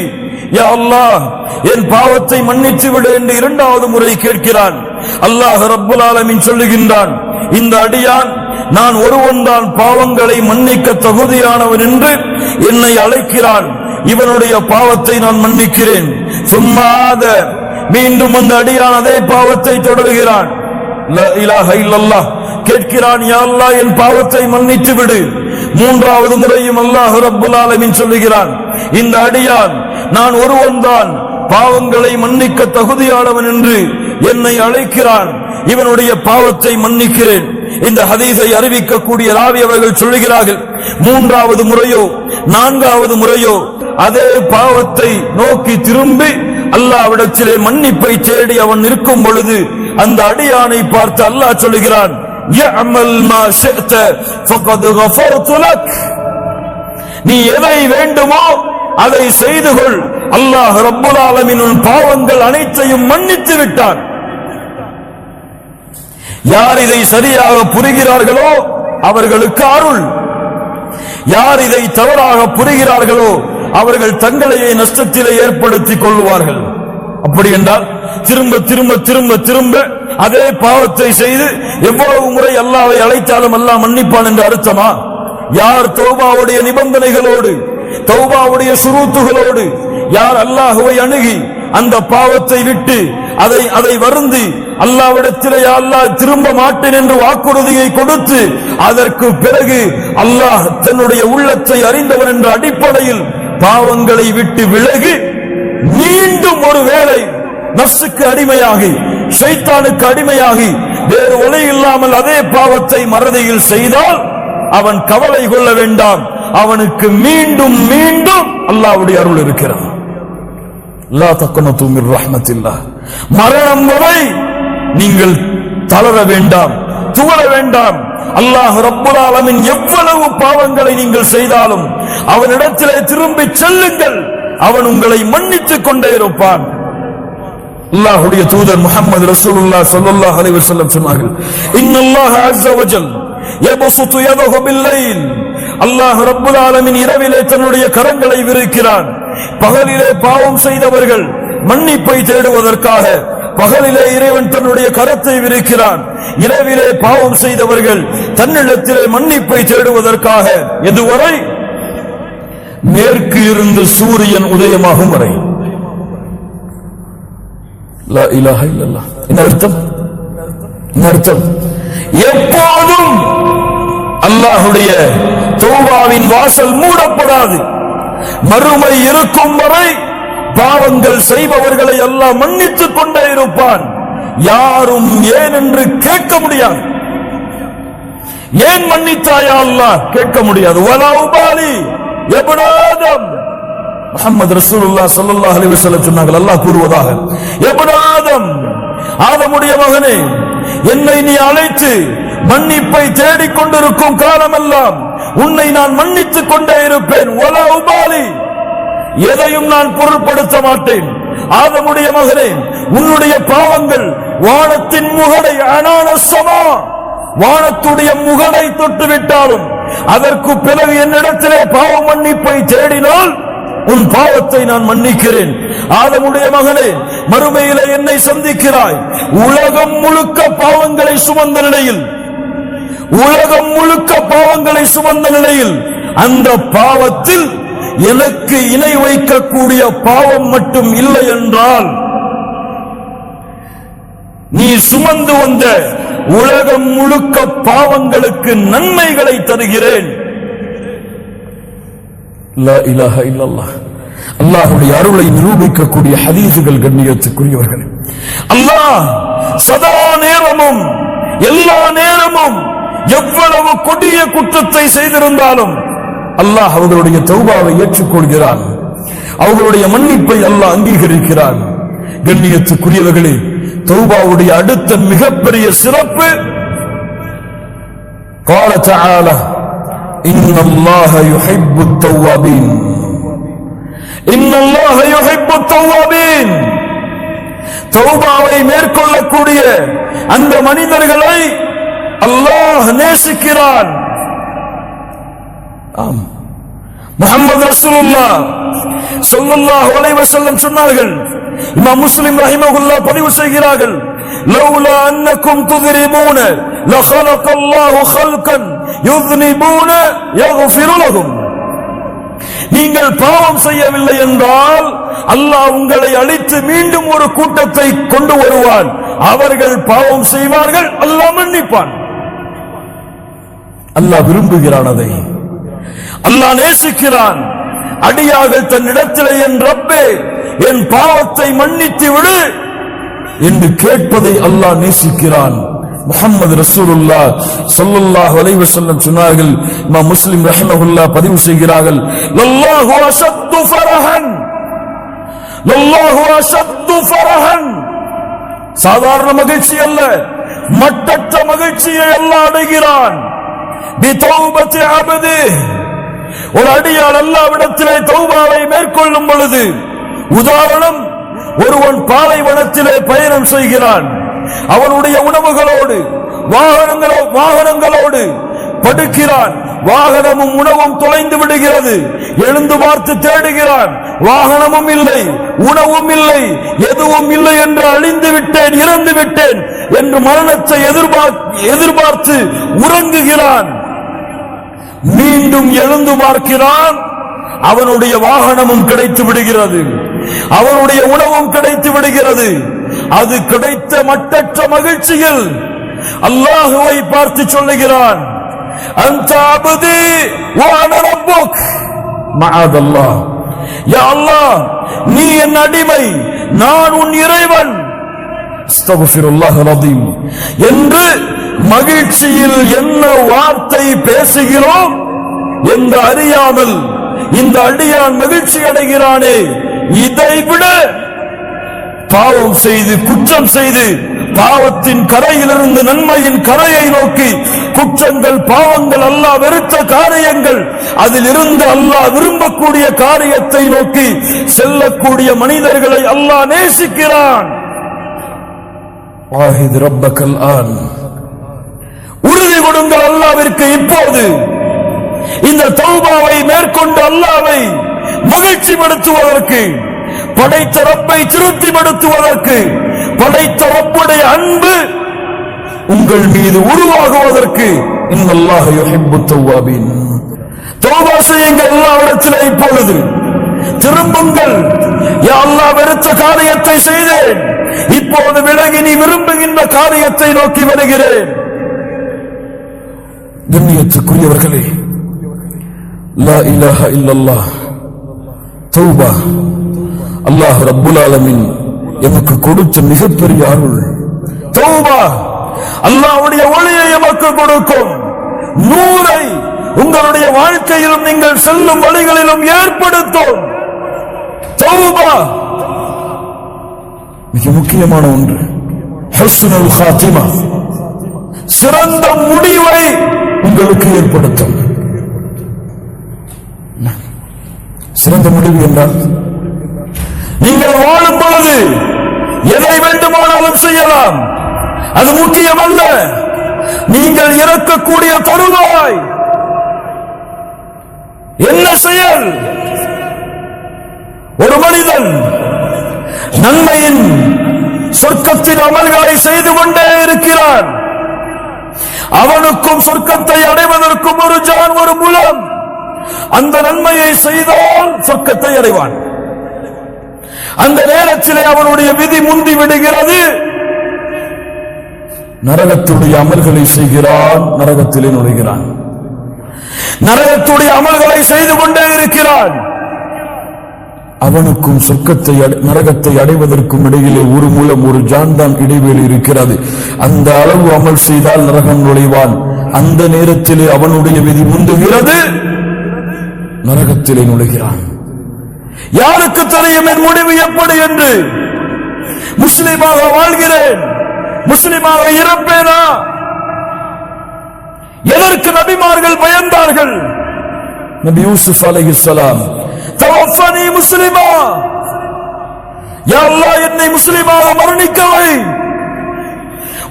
யா அல்லாஹ் என் பாவத்தை மன்னித்து விடு என்று இரண்டாவது முறை கேட்கிறான். அல்லாஹ் ரப்புல் ஆலமீன் சொல்லுகின்றான், இந்த அடியான் நான் ஒருவன்தான் பாவங்களை மன்னிக்க தகுதியானவன் என்று என்னை அழைக்கிறான், இவனுடைய பாவத்தை நான் மன்னிக்கிறேன். சும்மா ஆத, மீண்டும் அந்த அடியான் அதே பாவத்தை தொடர்கிறான். லா இலாஹா இல்லல்லாஹ் கேட்கிறான், யா அல்லாஹ் என் பாவத்தை மன்னித்து விடு. மூன்றாவது முறையும் அல்லாஹ் ரப்புல் ஆலமீன் சொல்லுகிறான், இந்த அடியான் நான் ஒருவன்தான் பாவங்களை மன்னிக்க தகுதியானவன் என்று என்னை அழைக்கிறான், இவனுடைய பாவத்தை மன்னிக்கிறேன். இந்த ஹதீஸை அறிவிக்கக்கூடிய ராவி அவர்கள் சொல்லுகிறார்கள், மூன்றாவது முறையோ நான்காவது முறையோ அதே பாவத்தை நோக்கி திரும்பி அல்லாஹ்விடத்திலே மன்னிப்பை தேடி அவன் நிற்கும் பொழுது அந்த அடியானை பார்த்து அல்லாஹ் சொல்லுகிறான், يَعْمَلْ مَا شِئْتَ فَقَدْ غَفَرْتُ لَكَ, நீ எதை வேண்டுமோ அதை செய்து கொள், அல்லாஹ் ரப்புல் ஆலமீன் உன் பாவங்கள் அனைத்தையும் மன்னித்து விட்டான். யார் இதை சரியாக புரிகிறார்களோ அவர்களுக்கு அருள், யார் இதை தவறாக புரிகிறார்களோ அவர்கள் தங்களையே நஷ்டத்திலே ஏற்படுத்திக் கொள்வார்கள். அப்படி என்றால் திரும்ப திரும்ப திரும்ப திரும்ப அதே பாவத்தை செய்து எவ்வளவு முறை அல்லாஹ்வை அழைத்தாலும் அல்லாஹ் மன்னிப்பான் என்று அர்த்தமா? யார் தௌபாவுடைய நிபந்தனைகளோடு, தௌபாவுடைய ஷுரூத்துகளோடு யார் அல்லாஹ்வை அணுகி அந்த பாவத்தை விட்டு அதை வருந்தி அல்லாஹ்விடத்திலே அல்லாஹ் திரும்ப மாட்டேன் என்று வாக்குறுதியை கொடுத்து அதற்கு பிறகு அல்லாஹ் தன்னுடைய உள்ளத்தை அறிந்தவன் என்ற அடிப்படையில் பாவங்களை விட்டு விலகி மீண்டும் ஒரு வேளை நஃப்ஸுக்கு அடிமையாகி ஷைத்தானுக்கு அடிமையாகி வேறு வழி இல்லாமல் அதே பாவத்தை மறதியில் செய்தால் அவன் கவலை கொள்ள வேண்டாம், அவனுக்கு மீண்டும் மீண்டும் அல்லாஹ்வுடைய அருள் இருக்கிறது. லா தக்னது மிர் ரஹ்மத்தில்லாஹ். மரணம் வரை நீங்கள் தளர வேண்டாம், துவள வேண்டாம். அல்லாஹ் ரப்புல் ஆலமீன் எவ்வளவு பாவங்களை நீங்கள் செய்தாலும் அவனிடத்திலே திரும்பி செல்லுங்கள், அவன் உங்களை மன்னித்துக் கொண்டே இருப்பான். அல்லாஹ்வுடைய தூதர் முஹம்மது ரசூலுல்லாஹ் ஸல்லல்லாஹு அலைஹி வஸல்லம் சொன்னார்கள், இன்னல்லாஹ அஸ்ஸ வஜல் யபசுது யதஹு பில்லைல். அல்லாஹ் ரப்புல் ஆலமீன் இரவிலே தன்னுடைய கரங்களை விரிக்கிறான். பகலிலே பாவம் செய்தவர்கள் மன்னிப்பை தேடுவதற்காக பகலிலே இறைவன் தன்னுடைய கரத்தை விரிக்கிறான். இரவிலே பாவம் செய்தவர்கள் தன்னிடத்திலே மன்னிப்பை தேடுவதற்காக எதுவரை? மேற்கு இருந்து சூரியன் உதயமாகும் வரை. லா இலாஹ இல்லல்லாஹ். என்ன அர்த்தம்? எப்போதும் அல்லாஹ்வுடைய தௌபாவின் வாசல் மூடப்படாது. மறுமை இருக்கும் வரை பாவங்கள் செய்பவர்களை அல்லாஹ் மன்னித்துக் கொண்டே இருப்பான். யாரும் ஏன் என்று கேட்க முடியாது. ஏன் மன்னித்தாயா அல்லாஹ் கேட்க முடியாது. வலா உபாலி இப்னு ஆதம். முஹம்மது ரசூலுல்லாஹ் ஸல்லல்லாஹு அலைஹி வஸல்லம் சொன்னார்கள், அல்லாஹ் கூறுவதாக, இப்னு ஆதம், ஆதமுடைய மகனே, என்னை நீ அழைத்து மன்னிப்பை தேடிக் கொண்டிருக்கும் காலமெல்லாம் உன்னை நான் மன்னித்துக் கொண்டே இருப்பேன். வலா உபாலி, எதையும் நான் பொருட்படுத்த மாட்டேன். ஆதமுடைய மகனே, உன்னுடைய பாவங்கள் வானத்தின் முகடை அனானசமா, வானத்துடைய முகடை தொட்டுவிட்டாலும் அதற்கு பிறகு என்னிடத்திலே பாவ மன்னிப்பை தேடினால் உன் பாவத்தை நான் மன்னிக்கிறேன். ஆதமுடைய மகனே, மறுமையிலே என்னை சந்திக்கிறாய். உலகம் முழுக்க பாவங்களை சுமந்த நிலையில், உலகம் முழுக்க பாவங்களை சுமந்த நிலையில் அந்த பாவத்தில் எனக்கு இணை வைக்கக்கூடிய பாவம் மட்டும் இல்லை என்றால் நீ சுமந்து வந்த உலகம் முழுக்க பாவங்களுக்கு நன்மைகளை தருகிறேன். லா இலாஹ இல்லல்லாஹ். அல்லாஹ்வுடைய அருளை நிரூபிக்கக்கூடிய ஹதீஸுகள் கண்ணியத்துக்குரியவர்கள். அல்லாஹ் சதா நேரமும் எல்லா நேரமும் எவ்வளவு கொடிய குற்றத்தை செய்திருந்தாலும் அல்லாஹ் அவர்களுடைய தௌபாவை ஏற்றுக்கொள்கிறான். அவர்களுடைய மன்னிப்பை அல்லாஹ் அங்கீகரிக்கிறான். கண்ணியத்துக்குரியவர்களே, தௌபாவுடைய அடுத்த மிகப்பெரிய சிறப்பு قال تعالى إن الله يحب التوابين. إن الله يحب التوابين. தௌபாவை மேற்கொள்ளக்கூடிய அந்த மனிதர்களை அல்லாஹ் நேசிக்கிறான். ஆம், முஹம்மது ரசூலுல்லாஹ் ஸல்லல்லாஹு அலைஹி வஸல்லம் சொன்னார்கள், இமாம் முஸ்லிம் ரஹிமஹுல்லாஹ் பதிவு செய்கிறார்கள், லௌலா அன்னக்கும் துذنبون لخلق الله خلقا يذنبون يغفر لهم. நீங்கள் பாவம் செய்யவில்லை என்றால் அல்லாஹ் உங்களை அழித்து மீண்டும் ஒரு கூட்டத்தை கொண்டு வருவான். அவர்கள் பாவம் செய்வார்கள், அல்லாஹ் மன்னிப்பான். அல்லாஹ் விரும்புகிறான், அதை அல்லாஹ் நேசிக்கிறான். அடியார்கள் தன்னிடத்திலே என் ரப்பே என் பாவத்தை மன்னித்து விடு என்று கேட்பதை அல்லாஹ் நேசிக்கிறான். முஹம்மது ரசூலுல்லாஹ் ஸல்லல்லாஹு அலைஹி வஸல்லம் சொன்னார்கள், இமாம் முஸ்லிம் ரஹிமஹுல்லாஹ் பதிவு செய்கிறார்கள், லல்லாஹு அஷத்து ஃபரஹன், லல்லாஹு அஷத்து ஃபரஹன். சாதாரண மகிழ்ச்சி அல்ல, மட்டற்ற மகிழ்ச்சியை அல்லாஹ் அடைகிறான். பிதௌபத்தி அபதி, ஒரு அடியார் அல்லாஹ்விடத்திலே தௌபாவை மேற்கொள்ளும் பொழுது, உதாரணம், ஒருவன் பாலைவனத்திலே பயணம் செய்கிறான். அவனுடைய உணவுகளோடு வாகனங்களோடு படுக்கிறான். வாகனமும் உணவும் தொலைந்து விடுகிறது. எழுந்து பார்த்து தேடுகிறான். வாகனமும் இல்லை, உணவும் இல்லை, எதுவும் இல்லை என்று அழிந்து விட்டேன், இறந்து விட்டேன் என்று மரணத்தை எதிர்பார்த்து உறங்குகிறான். மீண்டும் எழுந்து பார்க்கிறான், அவனுடைய வாகனமும் கிடைத்து விடுகிறது. அவனுடைய உணவும் கிடைத்து விடுகிறது. அது கிடைத்த மட்டற்ற மகிழ்ச்சியில் அல்லாஹுவை பார்த்து சொல்லுகிறான், அன்த அப்தி வ அன ரப்புக். மஅதல்லாஹ், யா அல்லாஹ், நீ என் அடிமை, நான் உன் இறைவன். அஸ்தக்ஃபிருல்லாஹ் அலீம் என்று மகிழ்ச்சியில் என்ன வார்த்தை பேசுகிறோம் என்று அறியாமல் இந்த அடியான் மகிழ்ச்சி அடைகிறானே, இதைவிட பாவம் செய்து குற்றம் செய்து பாவத்தின் கரையிலிருந்து நன்மையின் கரையை நோக்கி குற்றங்கள் பாவங்கள் அல்லாஹ் வெறுத்த காரியங்கள் அதிலிருந்து அல்லாஹ் விரும்பக்கூடிய காரியத்தை நோக்கி செல்லக்கூடிய மனிதர்களை அல்லாஹ் நேசிக்கிறான். வாஹித் ரப்பக்கல் ஆன், உறுதி கொடுங்கள் அல்லாஹ்விற்கு இப்போது. இந்த தௌபாவை மேற்கொண்டு அல்லாஹ்வை மகிழ்ச்சிப்படுத்துவதற்கு, படைத்த ரப்பை திருப்திப்படுத்துவதற்கு, படைத்த ரப்புடைய அன்பு உங்கள் மீது உருவாகுவதற்கு இன்னல்லாஹ யுஹிப்புத் தவ்வாபீன். தௌபா செய்யுங்கள் அல்லாஹ்விடத்தில் இப்பொழுது. திரும்புங்கள். யா அல்லாஹ், வெறுத்த காரியத்தை செய்தேன், இப்போது விலகி நீ விரும்புகின்ற காரியத்தை நோக்கி வருகிறேன். கண்ணியத்துக்குரியவர்களே, லா இலாஹ இல்லல்லாஹ் தௌபா அல்லாஹ் ரப்புல் ஆலமீன் எமக்கு கொடுத்த மிகப்பெரிய அருள். தௌபா அல்லாஹ்வுடைய ஒளியை எமக்கு கொடுக்கும். நூரை உங்களுடைய வாழ்க்கையிலும் நீங்கள் செல்லும் வழிகளிலும் ஏற்படுத்தும். தௌபா மிக முக்கியமான ஒன்று. ஹுஸ்னுல் காத்திமா, சிறந்த முடிவை உங்களுக்கு ஏற்படுத்தும். சிறந்த முடிவு என்றால் நீங்கள் வாழும் பொழுது எதை வேண்டுமானாலும் செய்யலாம், அது முக்கியமல்ல. நீங்கள் இறக்கக்கூடிய தருவாய் என்ன செயல்? ஒரு மனிதன் நன்மையின் சொர்க்கத்தின் அமல்களை செய்து கொண்டே இருக்கிறான். அவனுக்கும் சொர்க்கத்தை அடைவதற்கும் ஒரு ஜான், ஒரு மூலம். அந்த நன்மையை செய்தால் சொர்க்கத்தை அடைவான். அந்த நேரத்திலே அவனுடைய விதி முந்தி விடுகிறது. நரகத்துடைய அமல்களை செய்கிறான், நரகத்திலே நுழைகிறான். நரகத்துடைய அமல்களை செய்து கொண்டே இருக்கிறான். அவனுக்கும் சொர்க்கத்தை நரகத்தை அடைவதற்கும் இடையிலே ஒரு மூலம், ஒரு ஜான்தான் இடைவெளி இருக்கிறது. அந்த அளவு அமல் செய்தால் நரகம் நுழைவான். அந்த நேரத்திலே அவனுடைய விதி முந்துகிறது, நரகத்திலே நுழைகிறான். யாருக்கு தெரியும் என் முடிவு எப்படி என்று? முஸ்லிமாக வாழ்கிறேன், முஸ்லிமாக இருப்பேனா? எதற்கு நபிமார்கள் பயந்தார்கள்? நபி யூசுப் அலைஹிஸ்ஸலாம், தவஃபனி முஸ்லிமா, யா அல்லாஹ் என்னை முஸ்லிமாக மரணிக்கவை.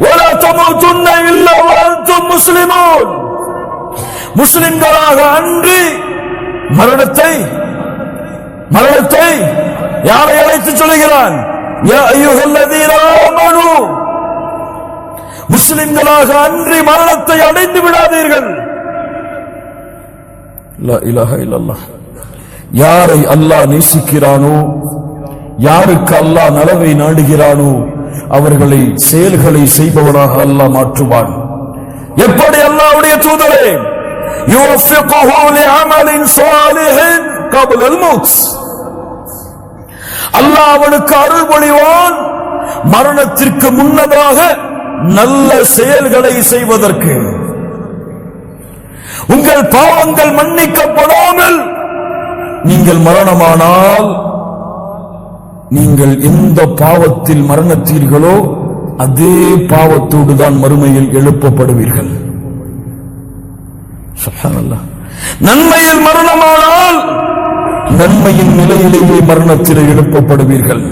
வலா தமூதுன்ன இல்லா வஅன்தும் முஸ்லிமூன், முஸ்லிம்களாக அன்றி மரணத்தை யாரை அழைத்து சொல்கிறான்? யா அய்யுஹல்லதீன ஆமனூ, முஸ்லிம்களாக அன்றி மரணத்தை அடைந்து விடாதீர்கள். லா இலாஹ இல்லல்லாஹ். யாரை அல்லாஹ் நேசிக்கிறானோ, யாருக்கு அல்லாஹ் நலவை நாடுகிறானோ அவர்களை செயல்களை செய்பவனாக அல்லாஹ் மாற்றுவான். எப்படி? அல்லாஹ்வுடைய தூதரே, யுவஃபிகுஹு லிஅமலின் ஸாலிஹின் கப்லல் மௌத், அல்லாஹ் அவனுக்கு அருள் பொழிவான் மரணத்திற்கு முன்னதாக நல்ல செயல்களை செய்வதற்கு. உங்கள் பாவங்கள் மன்னிக்கப்படாமல் நீங்கள் மரணமானால், நீங்கள் எந்த பாவத்தில் மரணத்தீர்களோ அதே பாவத்தோடு தான் மறுமையில் எழுப்பப்படுவீர்கள். சுப்ஹானல்லாஹ். நன்மையில் மரணமானால் நன்மையின் நிலையிலேயே மரணத்திலே எழுப்பப்படுவீர்கள்.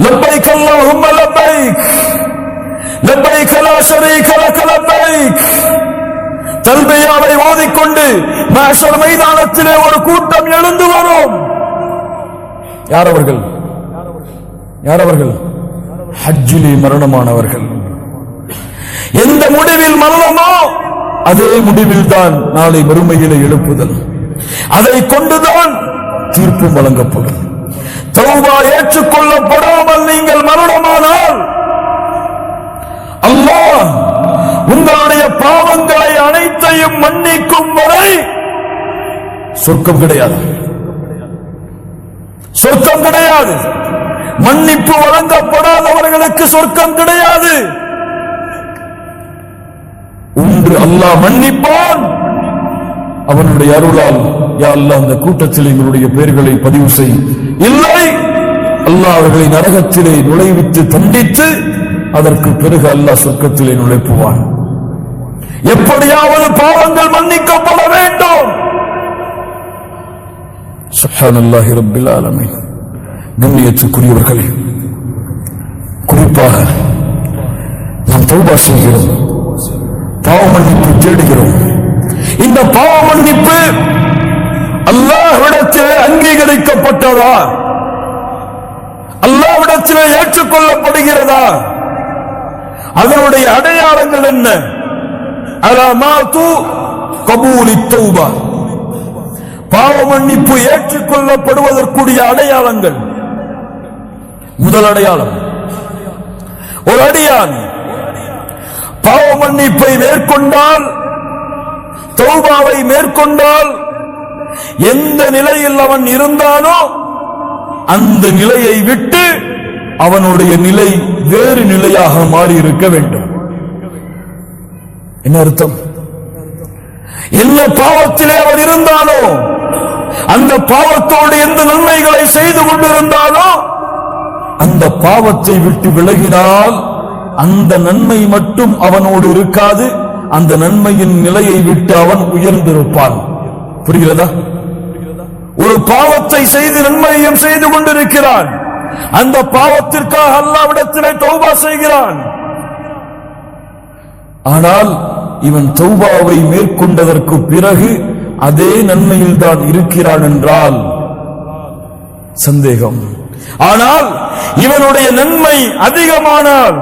லப்பைக் அல்லாஹும்ம லப்பைக், லப்பைக் லா ஷரீக லக லப்பைக். தல்பியாவை ஓதிக்கொண்டு மஹ்ஷர் மைதானத்திலே ஒரு கூட்டம் எழுந்து வரும். யார் அவர்கள்? ஹஜ்ஜிலே மரணமானவர்கள். எந்த முடிவில் மரணமோ அதே முடிவில் தான் நாளை மறுமையிலே எழுப்புதல். அதை கொண்டுதான் தீர்ப்பு வழங்கப்படும். தௌபா ஏற்றுக்கொள்ளப்படாமல் நீங்கள் மரணமானால் அல்லாஹ் உங்களுடைய பாவங்களை அனைத்தையும் மன்னிக்கும் வரை சொர்க்கம் கிடையாது. சொர்க்கம் கிடையாது. மன்னிப்பு வழங்கப்படாதவர்களுக்கு சொர்க்கம் கிடையாது. ஒன்று அல்லாஹ் மன்னிப்பான், அவனுடைய அருளால் யா அல்லாஹ் அந்த கூட்டத்தில் எங்களுடைய பெயர்களை பதிவு செய். இல்லை, அல்லாஹ் அவர்களை நரகத்திலே நுழைவித்து தண்டித்து அதற்கு பிறகு அல்லாஹ் சொர்க்கத்திலே நுழைப்புவான். எப்படியாவது பாவங்கள் மன்னிக்கப்பட வேண்டும். சுப்ஹானல்லாஹி ரப்பில் ஆலமீன். கண்ணியத்துக்குரியவர்களே, குறிப்பாக நாம் தௌபா செய்கிறோம், பாவ மன்னிப்பு தேடுகிறோம். இந்த பாவ மன்னிப்பு அல்லாஹ்விடத்தில் அங்கீகரிக்கப்பட்டதா? அல்லாஹ்விடத்தில் ஏற்றுக்கொள்ளப்படுகிறதா? அதனுடைய அடையாளங்கள் என்ன? அலாமாத்து கபூலி தௌபா, பாவ மன்னிப்பு ஏற்றுக்கொள்ளப்படுவதற்குரிய அடையாளங்கள். முதல் அடையாளம், ஒரு அடியான் பாவ மன்னிப்பை மேற்கொண்டால், தௌபாவை மேற்கொண்டால், எந்த நிலையில் அவன் இருந்தானோ அந்த நிலையை விட்டு அவனுடைய நிலை வேறு நிலையாக மாறி இருக்க வேண்டும். என்ன அர்த்தம்? என்ன பாவத்திலே அவன் இருந்தானோ, அந்த பாவத்தோடு எந்த நன்மைகளை செய்து கொண்டிருந்தானோ அந்த பாவத்தை விட்டு விலகினால் அந்த நன்மை மட்டும் அவனோடு இருக்காது, அந்த நன்மையின் நிலையை விட்டு அவன் உயர்ந்திருப்பான். புரிகிறதா? ஒரு பாவத்தை செய்து நன்மையும் செய்து கொண்டிருக்கிறான், அந்த பாவத்திற்காக அல்லாஹ்விடத்திலே தௌபா செய்கிறான். ஆனால் இவன் தௌபாவை மேற்கொண்டதற்கு பிறகு அதே நன்மையில் தான் இருக்கிறான் என்றால் சந்தேகம். ஆனால் இவனுடைய நன்மை அதிகமானால்,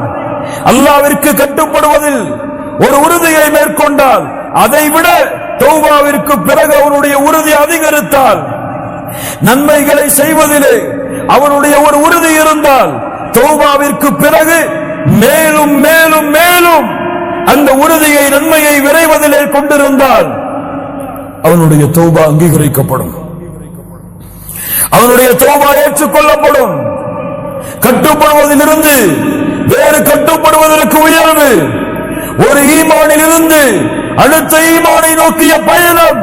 அல்லாஹ்விற்கு கட்டுப்படுவதில் ஒரு உறுதியை மேற்கொண்டால், அதைவிட தௌபாவிற்கு பிறகு அவனுடைய உறுதி அதிகரித்தால், நன்மைகளை செய்வதிலே அவனுடைய ஒரு உறுதி இருந்தால், தௌபாவிற்கு பிறகு மேலும் மேலும் மேலும் அந்த உறுதியை, நன்மையை விரைவதிலே கொண்டிருந்தால் அவனுடைய தௌபா அங்கீகரிக்கப்படும், அவனுடைய தௌபா ஏற்றுக்கொள்ளப்படும். கட்டுப்படுவதிலிருந்து வேறு கட்டுப்படுவதற்கு உயர்வு, ஒரு ஈமானில் இருந்து அடுத்த ஈமானை நோக்கிய பயணம்.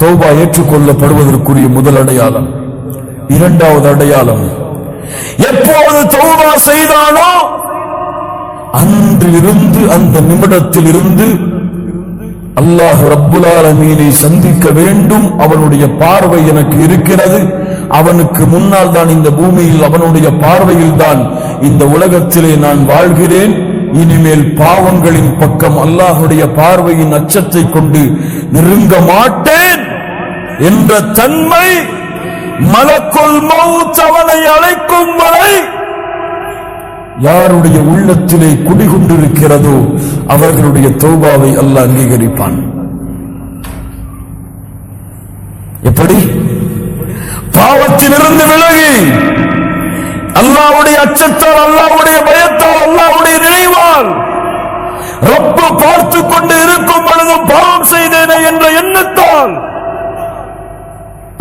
தௌபா ஏற்றுக்கொள்ளப்படுவதற்குரிய முதல் அடையாளம். இரண்டாவது அடையாளம், எப்போது தௌபா செய்தானோ அன்றிலிருந்து, அந்த நிமிடத்தில் இருந்து அல்லாஹ் ரப்புல் ஆலமீனை சந்திக்க வேண்டும். அவனுடைய பார்வை எனக்கு இருக்கிறது, அவனுக்கு முன்னால் தான் இந்த பூமியில், அவனுடைய பார்வையில் தான் இந்த உலகத்திலே நான் வாழ்கிறேன். இனிமேல் பாவங்களின் பக்கம் அல்லாஹுடைய பார்வையின் அச்சத்தை கொண்டு நெருங்க மாட்டேன் என்ற தன்மை மலக்குல் மௌத் அவனை அழைக்கும் வரை யாருடைய உள்ளத்திலே குடிகொண்டிருக்கிறதோ அவர்களுடைய தௌபாவை அல்லாஹ் அங்கீகரிப்பான். எப்படி? பாவத்திலிருந்து விலகி அல்லாஹ்வுடைய அச்சத்தால், அல்லாஹ்வுடைய பயத்தால், அல்லாஹ்வுடைய நினைவால், ரப்பு பார்த்துக் கொண்டு இருக்கும் பொழுது பாவம் செய்தேனே என்ற எண்ணத்தால்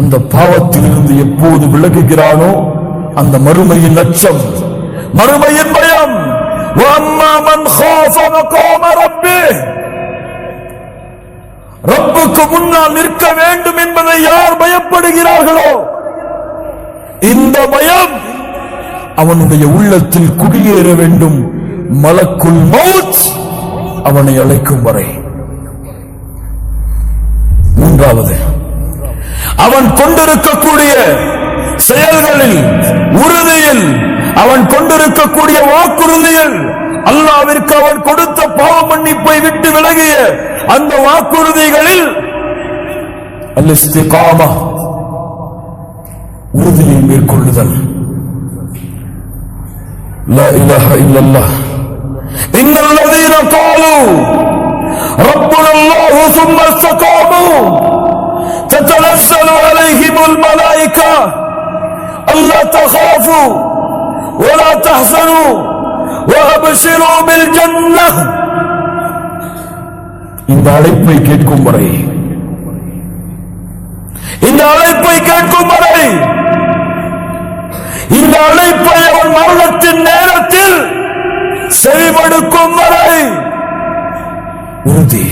அந்த பாவத்திலிருந்து எப்போது விலகுகிறானோ அந்த மறுமையின் அச்சம், மறுமையின் பயம். வஅம்மா மன் காஃப மகாம ரப்பிஹ், ரப்புக்கு முன்னால் நிற்க வேண்டும் என்பதை யார் பயப்படுகிறார்களோ இந்த பயம் அவனுடைய உள்ளத்தில் குடியேற வேண்டும். மலக்குல் மௌத் அவனை அழைக்கும் வரை. மூன்றாவது, அவன் கொண்டிருக்கக்கூடிய செயல்களில், உறுதியில், அவன் கொண்டிருக்கக்கூடிய வாக்குறுதியில், அல்லாஹ்விற்கு அவன் கொடுத்த பாவ மன்னிப்பை விட்டு விலகிய அந்த வாக்குறுதிகளில் அல்-இஸ்திகாமா, உறுதியை மேற்கொள்ளுதல். லா இலாஹ இல்லல்லாஹ் இன்னல்லதீன காலூ ரப்புனல்லாஹு ஸும்ம இஸ்தகாமூ தத்தனஸ்ஸலு அலைஹிமுல் மலாயிக تخافوا ولا تحزنوا وأبشروا بالجنة. இந்த அழைப்பை கேட்கும் வரை, இந்த அழைப்பை கேட்கும் வரை, இந்த அழைப்பை அவன் மரணத்தின் நேரத்தில் செவிமடுக்கும் வரை உறுதி.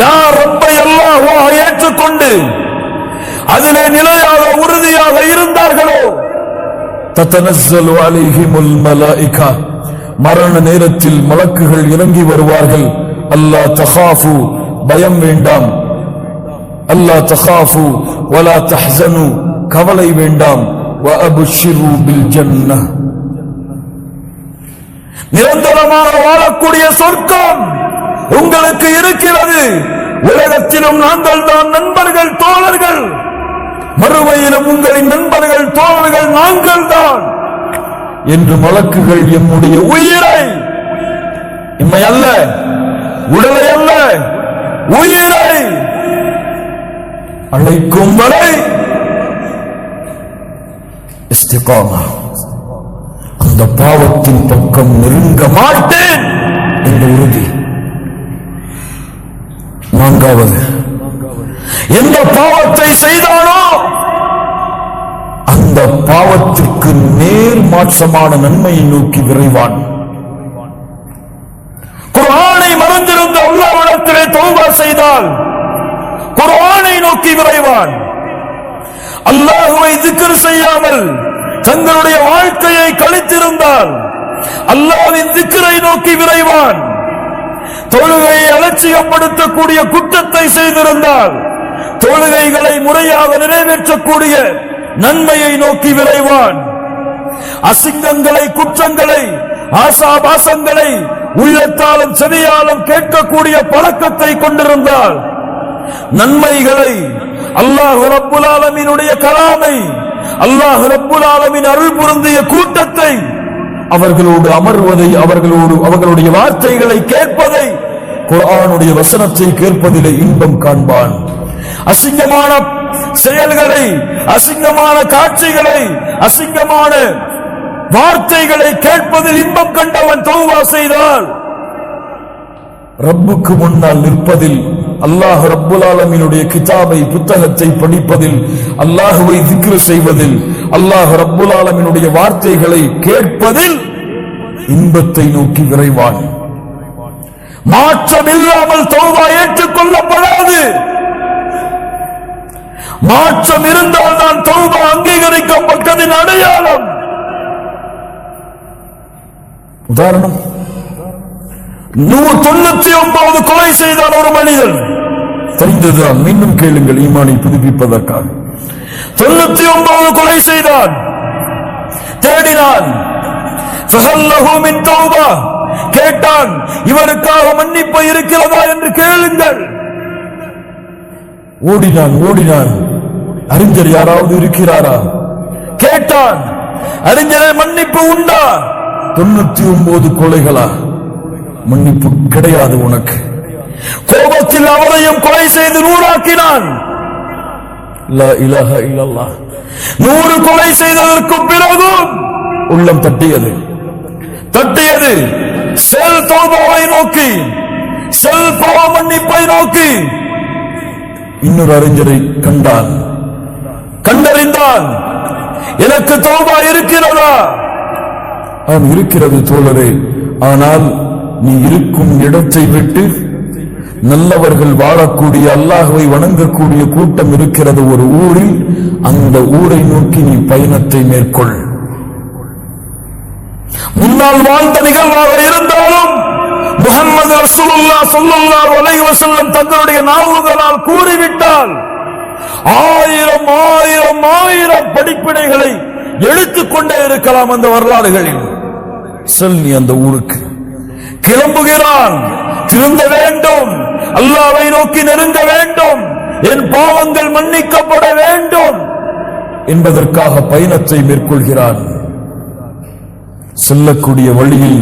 யார் ரப்பை அல்லாஹ்வாக ஏற்றுக்கொண்டு அதிலே நிலையாக உறுதியாக இருந்தார்களோ, தத்தனஸ்ஸலு அலைஹிமுல் மலாயிகா, மரண நேரத்தில் மலக்குகள் இறங்கி வருவார்கள். அல்லா தகாஃபு, பயம் வேண்டாம். அல்லா தகாஃபு வலா தஹ்ஸனு, கவலை வேண்டாம். வஅப்ஷிரு பில் ஜன்னah, நிரந்தரமாக வாழக்கூடிய சொர்க்கம் உங்களுக்கு இருக்கிறது. உலகத்திலும் நாங்கள் தான் நண்பர்கள், தோழர்கள். மறுமையிலும் உங்களின் நண்பர்கள், தோழர்கள் நாங்கள் தான் என்று மலக்குகள் எம்முடைய உயிரை, இம்மை அல்ல, உடலை அல்ல, உயிரை அழைக்கும் வரை இஸ்திகாமா, அந்த பாவத்தின் பக்கம் நெருங்க மாட்டேன் என்ற உறுதி. நான்காவது, எந்த பாவத்தை செய்தானோ அந்த பாவத்திற்கு நேர் மாற்றமான நன்மையை நோக்கி விரைவான். குர்ஆனை மறந்திருந்த அல்லாஹ்விடத்திலே தௌபா செய்தால் குர்ஆனை நோக்கி விரைவான். அல்லாஹ்வை திக்ர் செய்யாமல் தங்களுடைய வாழ்க்கையை கழித்திருந்தால் அல்லாஹ்வின் திக்ரை நோக்கி விரைவான். தொழுகையை அலட்சியப்படுத்தக்கூடிய குற்றத்தை செய்திருந்தால் தொழுகைகளை முறையாக நிறைவேற்றக்கூடிய நன்மையை நோக்கி விரைவான். அசிங்கங்களை, குற்றங்களை, ஆசாபாசங்களை உள்ளத்தாலும் செவியாலும் கேட்கக்கூடிய பழக்கத்தை கொண்டிருந்தால் நன்மைகளை, அல்லாஹ் ரப்புல் ஆலமீனுடைய கலாமை, அல்லாஹ் ரப்புல் ஆலமீன் அருள் புரிந்திய கூட்டத்தை, அவர்களோடு அமர்வதை, அவர்களுடைய வார்த்தைகளை கேட்பதை, குர்ஆனுடைய வசனத்தை கேட்பதிலே இன்பம் காண்பான். அசிங்கமான செயல்களை, அசிங்கமான காட்சிகளை, அசிங்கமான வார்த்தைகளை கேட்பதில் இன்பம் கண்டவன் தௌபா செய்தால் ரப்புக்கு முன்னால் நிற்பதில், அல்லாஹ் ரப்புல் ஆலமீனுடைய கிதாபை, புத்தகத்தை படிப்பதில், அல்லாஹ்வை திக்ர் செய்வதில், அல்லாஹ் ரப்புல் ஆலமீனுடைய வார்த்தைகளை கேட்பதில் இன்பத்தை நோக்கி விரைவான். மாற்றம் இல்லாமல் தௌபா ஏற்றுக்கொள்ளப்படாது. மாற்றம் இருந்தால் தான் தௌபா அங்கீகரிக்கப்பட்டதின் அடையாளம். உதாரணம், 99 கொலை செய்தான் ஒரு மனிதன். தெரிந்ததுதான், மீண்டும் கேளுங்கள் ஈமானை புதுப்பிப்பதற்காக. 99 கொலை செய்தான். தேடினான். கேட்டான், இவருக்காக மன்னிப்பு இருக்கிறதா என்று கேளுங்கள். ஓடினான். அறிஞர் யாராவது இருக்கிறாரா கேட்டான். அறிஞரை, மன்னிப்பு உண்டா? 99 கொலைகளா? மன்னிப்பு கிடையாது உனக்கு. கோபத்தில் அவரையும் கொலை செய்து 100 ஆக்கினான். லா இலாஹ இல்லல்லாஹ். 100 கொலை செய்ததற்கு பிறகும் உள்ளம் தட்டியது. செல் தௌபாவை நோக்கி, செல் பாவ மன்னிப்பை நோக்கி. இன்னொரு அறிஞரை கண்டறிந்தான். எனக்கு தௌபா இருக்கிறதா? இருக்கிறது தோழரே, ஆனால் நீ இருக்கும் இடத்தை விட்டு நல்லவர்கள் வாழக்கூடிய, அல்லாஹ்வை வணங்கக்கூடிய கூட்டம் இருக்கிறது ஒரு ஊரில். அந்த ஊரை நோக்கி நீ பயணத்தை மேற்கொள். முன்னால் வாழ்ந்த நிகழ்வாக இருந்தாலும் முஹம்மது ரசூலுல்லாஹ் ஸல்லல்லாஹு அலைஹி வஸல்லம் தங்களுடைய நாவுகளால் கூறிவிட்டால் 1000 படிப்பினைகளை எடுத்துக்கொண்டே இருக்கலாம் அந்த வரலாறுகளில். செல் நீ அந்த ஊருக்கு. கிளம்புகிறான். திருந்த வேண்டும், அல்லாஹ்வை நோக்கி நெருங்க வேண்டும், என் பாவங்கள் மன்னிக்கப்பட வேண்டும் என்பதற்காக பயணத்தை மேற்கொள்கிறான். செல்லக்கூடிய வழியில்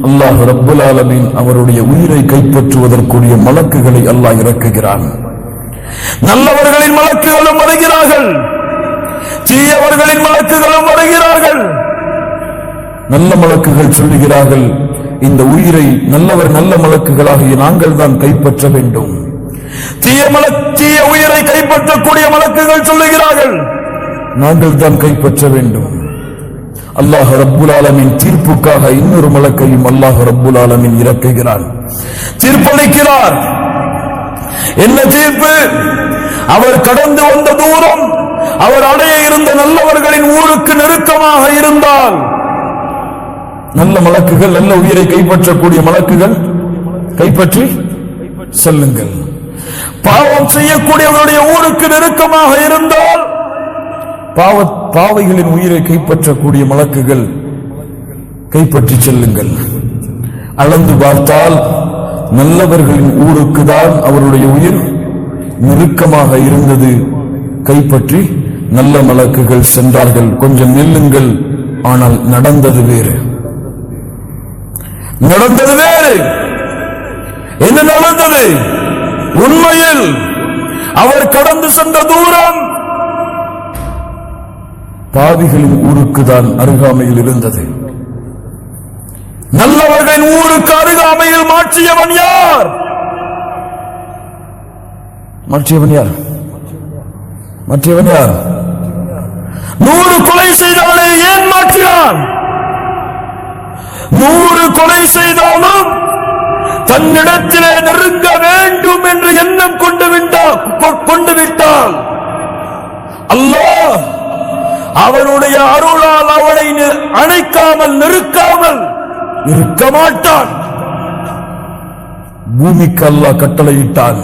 அல்லாஹ் ரப்புல் ஆலமீன் அவருடைய உயிரை கைப்பற்றுவதற்குரிய மலக்குகளை அல்லாஹ் இறக்குகிறான். நல்லவர்களின் மலக்குகளும் வருகிறார்கள். தீயவர்களின் மலக்குகளும் வருகிறார்கள். நல்ல மலக்குகள் சொல்லுகிறார்கள், இந்த உயிரை நல்ல மலக்குகளாகிய நாங்கள் தான் கைப்பற்ற வேண்டும். தீய உயிரை கைப்பற்றக்கூடிய மலக்குகள் சொல்லுகிறார்கள், நாங்கள் தான் கைப்பற்ற வேண்டும். அல்லாஹ் ரப்புல் ஆலமீன் தீர்ப்புக்காக இன்னொரு மலக்கையும் அல்லாஹ் ரப்புல் ஆலமீன் இறக்குகிறான், தீர்ப்பளிக்கிறார். என்ன தீர்ப்பு? அவர் கடந்து வந்த தூரம் அவர் அடைய இருந்த நல்லவர்களின் ஊருக்கு நெருக்கமாக இருந்தால், நல்ல மலக்குகள், நல்ல உயிரை கைப்பற்றக்கூடிய மலக்குகள் கைப்பற்றி செல்லுங்கள். பாவம் செய்யக்கூடியவருடைய ஊருக்கு நெருக்கமாக இருந்தால், பாவைகளின் உயிரை கைப்பற்றக்கூடிய மலக்குகள் கைப்பற்றி செல்லுங்கள். அளந்து பார்த்தால் நல்லவர்களின் ஊருக்கு தான் அவருடைய உயிர் நெருக்கமாக இருந்தது. கைப்பற்றி நல்ல மலக்குகள் சென்றார்கள். கொஞ்சம் நில்லுங்கள், ஆனால் நடந்தது வேறு. என்ன நடந்தது? உண்மையில் அவர் கடந்து சென்ற தூரம் பாவிகளின் ஊருக்கு தான் அருகாமையில் இருந்தது. நல்லவர்களின் ஊருக்கு அருகாமையில் மாற்றியவன் யார்? 100 கொலை செய்தாலே ஏன் மாற்றினான்? 100 கொலை செய்தாலும் தன்னிடத்திலே நெருங்க வேண்டும் என்று எண்ணம் கொண்டு விட்டால் அல்லாஹ் அவனுடைய அருளால் அவனை அணைக்காமல் நெருக்காமல் இருக்க மாட்டான். பூமிக்கு அல்லாஹ் கட்டளையிட்டான்,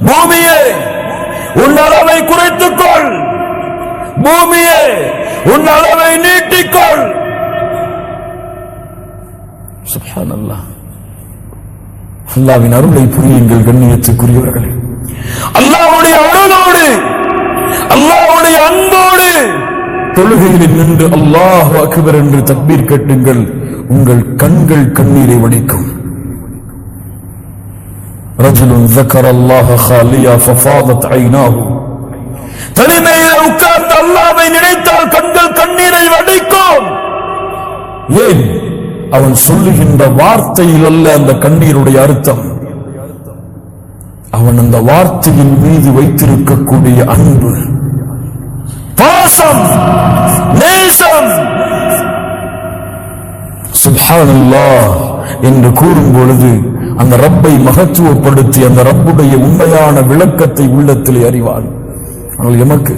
பூமியே உன் அளவை குறைத்துக்கொள், பூமியே உன் அளவை நீட்டிக்கொள். சுப்ஹானல்லாஹ். அல்லாஹ்வின் அருளை புரியுங்கள் கண்ணியத்துக்குரியவர்களே. அல்லாஹ்வுடைய அருளோடு, அல்லாஹ்வுடைய அன்போடு தொழுகையில் நின்று அல்லாஹு அக்பர் என்று தக்பீர் கட்டுங்கள். உங்கள் கண்கள் கண்ணீரை வடிக்கும். ரஜுலுன் ذكر الله خاليا ففاضت عيناه. தனிமையில் உட்கார்ந்து அல்லாஹ்வை நினைத்தால் கண்கள் கண்ணீரை வடிக்கும். ஏன்? அவன் சொல்லுகின்ற வார்த்தையில் அல்ல அந்த கண்ணீருடைய அர்த்தம், அவன் அந்த வார்த்தையின் மீது வைத்திருக்கக்கூடிய அன்பு, பாசம், நேசம். சுப்ஹானல்லாஹ் என்று கூறும் பொழுது அந்த ரப்பை மகத்துவப்படுத்தி அந்த ரப்புடைய உண்மையான விளக்கத்தை உள்ளத்திலே அறிவான். ஆனால் எமக்கு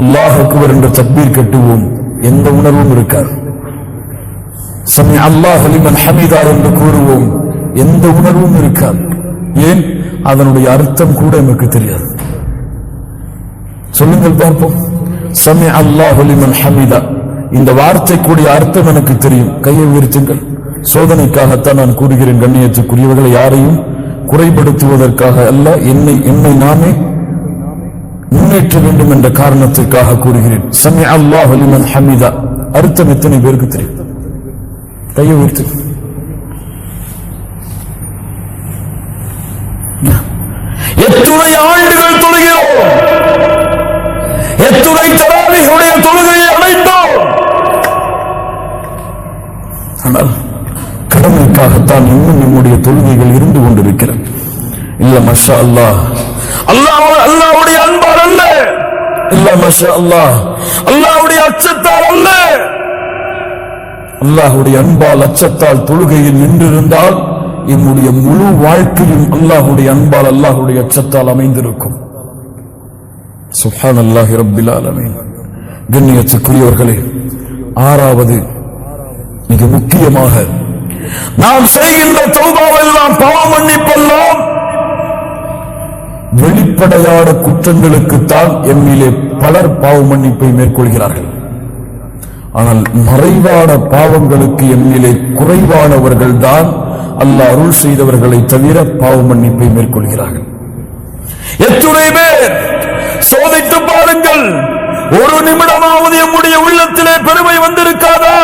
அல்லாஹ் அக்பர் என்ற தக்பீர் கட்டுவோம், எந்த உணர்வும் இருக்காது. சமி அல்லாஹ் லிமன் ஹமீதா என்று கூறுவோம், எந்த உணர்வும் இருக்காது. ஏன்? அதனுடைய அர்த்தம் கூட எனக்கு தெரியாது. சொல்லுங்கள் பார்ப்போம். சமி அல்லாஹ் லிமன் ஹமீதா, இந்த வார்த்தை கூடிய அர்த்தம் எனக்கு தெரியும். கையை உயர்த்துங்கள். சோதனைக்காகத்தான் நான் கூறுகிறேன் கண்ணியத்துக்குரியவர்களை, யாரையும் குறைபடுத்துவதற்காக அல்ல, என்னை நாமே முன்னேற்ற வேண்டும் என்ற காரணத்திற்காக கூறுகிறேன். சமி அல்லாஹ் லிமன் ஹமீதா அர்த்தம் எத்தனை பேருக்கு தெரியும்? கையை உயர்த்து. எத்துணை ஆண்டுகள் தொழுகிறோம், எத்துணை தராவிகளுடைய தொழுகையை அடைந்தோம். ஆனால் கடமைக்காகத்தான் இன்னும் நம்முடைய தொழுகைகள் இருந்து கொண்டிருக்கிறது. இல்ல மஷா அல்லாஹ், அல்லாஹ்வுடைய அன்பால் அல்ல, இல்ல மஷா அல்லாஹ், அல்லாஹ்வுடைய அச்சத்தால் அல்ல. அல்லாஹ்வுடைய அன்பால் அச்சத்தால் தொழுகையில் நின்றிருந்தால் என்னுடைய முழு வாழ்க்கையும் அல்லாஹ்வுடைய அன்பால் அல்லாஹ்வுடைய அச்சத்தால் அமைந்திருக்கும். சுப்ஹானல்லாஹி ரப்பில் ஆலமீன். கண்ணியத்துக்குரியவர்களே, 6வது மிக முக்கியமாக நாம் செய்கின்ற தௌபாவெல்லாம், பாவ மன்னிப்பெல்லாம் வெளிப்படையான குற்றங்களுக்குத்தான் எம்மிலே பலர் பாவ மன்னிப்பை மேற்கொள்கிறார்கள். ஆனால் மறைவான பாவங்களுக்கு எம்மிலே குறைவானவர்கள் தான் அல்லாஹ் அருள் செய்தவர்களை தவிர பாவ மன்னிப்பை மேற்கொள்கிறார்கள். எத்துணை பேர் சோதித்து பாருங்கள், ஒரு நிமிடமாவது நம்முடைய உள்ளத்திலே பெருமை வந்திருக்காதா?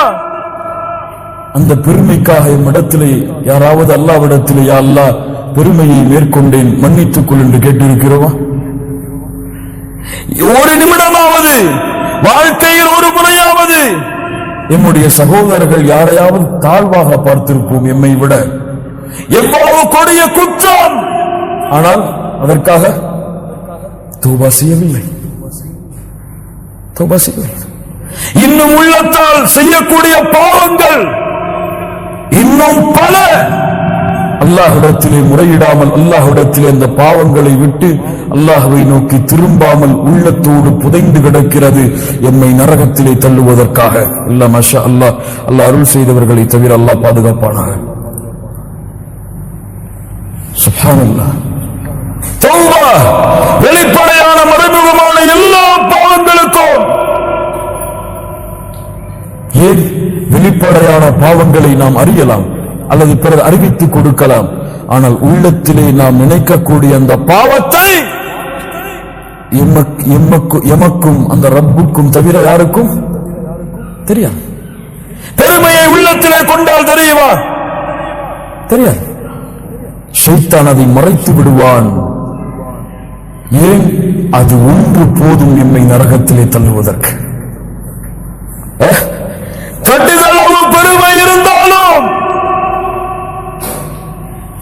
அந்த பெருமைக்காக எம்மிடத்திலே யாராவது அல்லாஹ்விடத்திலே, யா அல்லாஹ் பெருமையை மேற்கொண்டேன் மன்னித்துக் கொள் என்று கேட்டிருக்கிறோமா? ஒரு நிமிடமாவது வாழ்க்கையில் ஒரு முறையாவது எம்முடைய சகோதரர்கள் யாரையாவது தாழ்வாக பார்த்திருப்போம் எம்மை விட. எவ்வளவு கொடிய குற்றம், ஆனால் அதற்காக தௌபா செய்யவில்லை. இன்னும் உள்ளத்தால் செய்யக்கூடிய பாவங்கள் இன்னும் பல. அல்லாஹ்விடத்திலே முறையிடாமல், அல்லாஹ்விடத்திலே அந்த பாவங்களை விட்டு அல்லாஹ்வை நோக்கி திரும்பாமல் உள்ளத்தோடு புதைந்து கிடக்கிறது எம்மை நரகத்திலே தள்ளுவதற்காக. இல்ல மாஷா அல்லாஹ், அல்லாஹ் அருள் செய்தவர்களை தவிர அல்லாஹ் பாதுகாப்பானாக. சுப்ஹானல்லாஹ். தௌபா வெளிப்படையான மறைமுகமான எல்லா பாவங்களுக்கும். ஏன் வெளிப்படையான பாவங்களை நாம் அறியலாம் அல்லது பிறர் அறிவித்துக் கொடுக்கலாம், ஆனால் உள்ளத்திலே நாம் நினைக்கக்கூடிய அந்த பாவத்தை எமக்கும் அந்த ரப்புக்கும் தவிர யாருக்கும் தெரியாது. பெருமையை உள்ளத்திலே கொண்டால் தெரியுமா? தெரியாது. ஷைத்தான் அதை மறைத்து விடுவான். ஏன்? அது ஒன்று போதும் எம்மை நரகத்திலே தள்ளுவதற்கு. கட்டுகளவு பெருமை இருந்தாலும்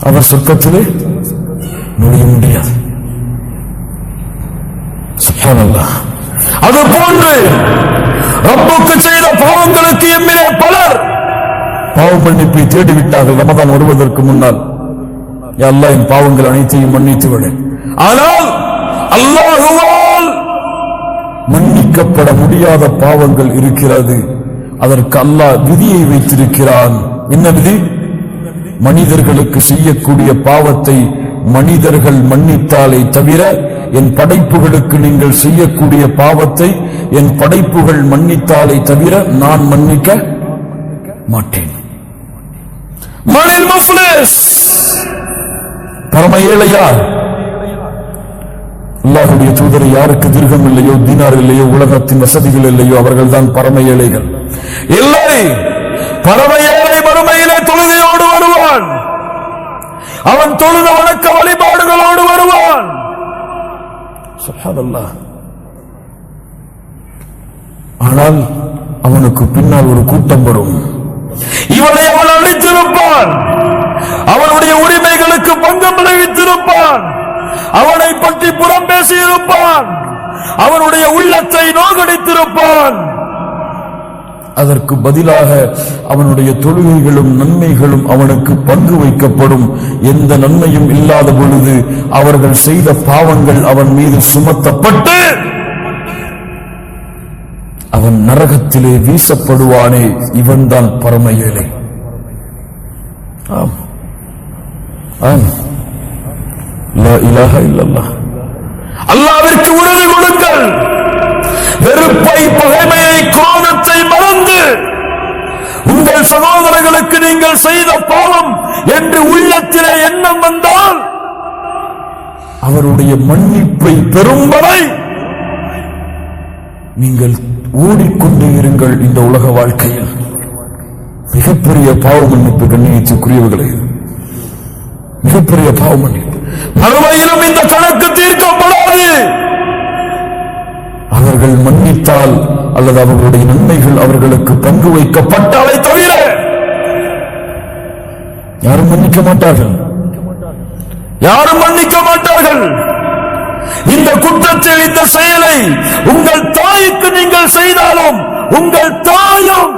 அவர் சொர்க்கத்திலே நுழைய முடியாது. சுப்ஹானல்லாஹ். அது போன்று ரப்புக்கு செய்த பாவங்களுக்கு எம்மிலே பலர் பாவ மன்னிப்பை தேடிவிட்டார்கள். ரமதான் வருவதற்கு முன்னால், யா அல்லாஹ் என் பாவங்கள் அனைத்தையும் மன்னித்து விடு. ஆனால் அல்லாஹ்வால் மன்னிக்கப்பட முடியாத பாவங்கள் இருக்கிறது. அதற்கு அல்லாஹ் விதியை வைத்திருக்கிறான். என்ன விதி? மனிதர்களுக்கு செய்யக்கூடிய பாவத்தை மனிதர்கள் மன்னித்தாலே தவிர என் படைப்புகளுக்கு நீங்கள் செய்யக்கூடிய பாவத்தை என் படைப்புகள் மன்னித்தாலே தவிர நான் மன்னிக்க மாட்டேன். மனில் முஃப்லிஸ், பரம ஏழையார். அல்லாஹ்வுடைய தூதரை யாருக்கு திருகம் இல்லையோ, தீனார் இல்லையோ, உலகத்தின் வசதிகள் இல்லையோ, அவர்கள் தான் பரம ஏழைகள். இல்லை, பரம ஏழை மறுமையிலே தொழுகையோடு வருவான். அவன் தொழுத வணக்க வழிபாடுகளோடு வருவான். சுப்ஹானல்லாஹ். ஆனால் அவனுக்கு பின்னால் ஒரு கூட்டம் வரும். இவனை அவன் அழித்திருப்பான். அவனுடைய உரிமைகளுக்கு பங்கம் விளைவித்திருப்பான். அவனை பற்றி புறம் பேசியிருப்பான். அவனுடைய உள்ளத்தை நோகடித்திருப்பான். அதற்கு பதிலாக அவனுடைய தொழுகைகளும் நன்மைகளும் அவனுக்கு பங்கு வைக்கப்படும். எந்த நன்மையும் இல்லாத பொழுது அவர்கள் செய்த பாவங்கள் அவன் மீது சுமத்தப்பட்டு அவன் நரகத்திலே வீசப்படுவானே. இவன்தான் பரம ஏழை. ஆம், ஆம். லா இலாஹ இல்லல்லாஹ். அல்லாஹ்விற்கு உறுதி கொடுங்கள். வெறுப்பை, பகைமையை, கோபத்தை மறந்து உங்கள் சகோதரர்களுக்கு நீங்கள் செய்த பாவம் என்று உள்ளத்திலே எண்ணம் வந்தால் அவருடைய மன்னிப்பை பெறும் வரை நீங்கள் ஓடிக்கொண்டே இருங்கள். இந்த உலக வாழ்க்கையில் மிகப்பெரிய பாவ மன்னிப்பு கண்ணியத்துக்குரியவர்களே, மிகப்பெரிய பாவ மன்னிப்பு. மறுமையிலும் இந்த கணக்கு தீர்க்கப்படாது. அவர்கள் மன்னித்தால் அல்லது அவர்களுடைய நன்மைகள் அவர்களுக்கு பங்கு வைக்கப்பட்டாலே தவிர யாரும் மன்னிக்க மாட்டார்கள். யாரும் மன்னிக்க மாட்டார்கள். இந்த குற்றத்தில், இந்த செயலை உங்கள் தாய்க்கு நீங்கள் செய்தாலும் உங்கள் தாயும்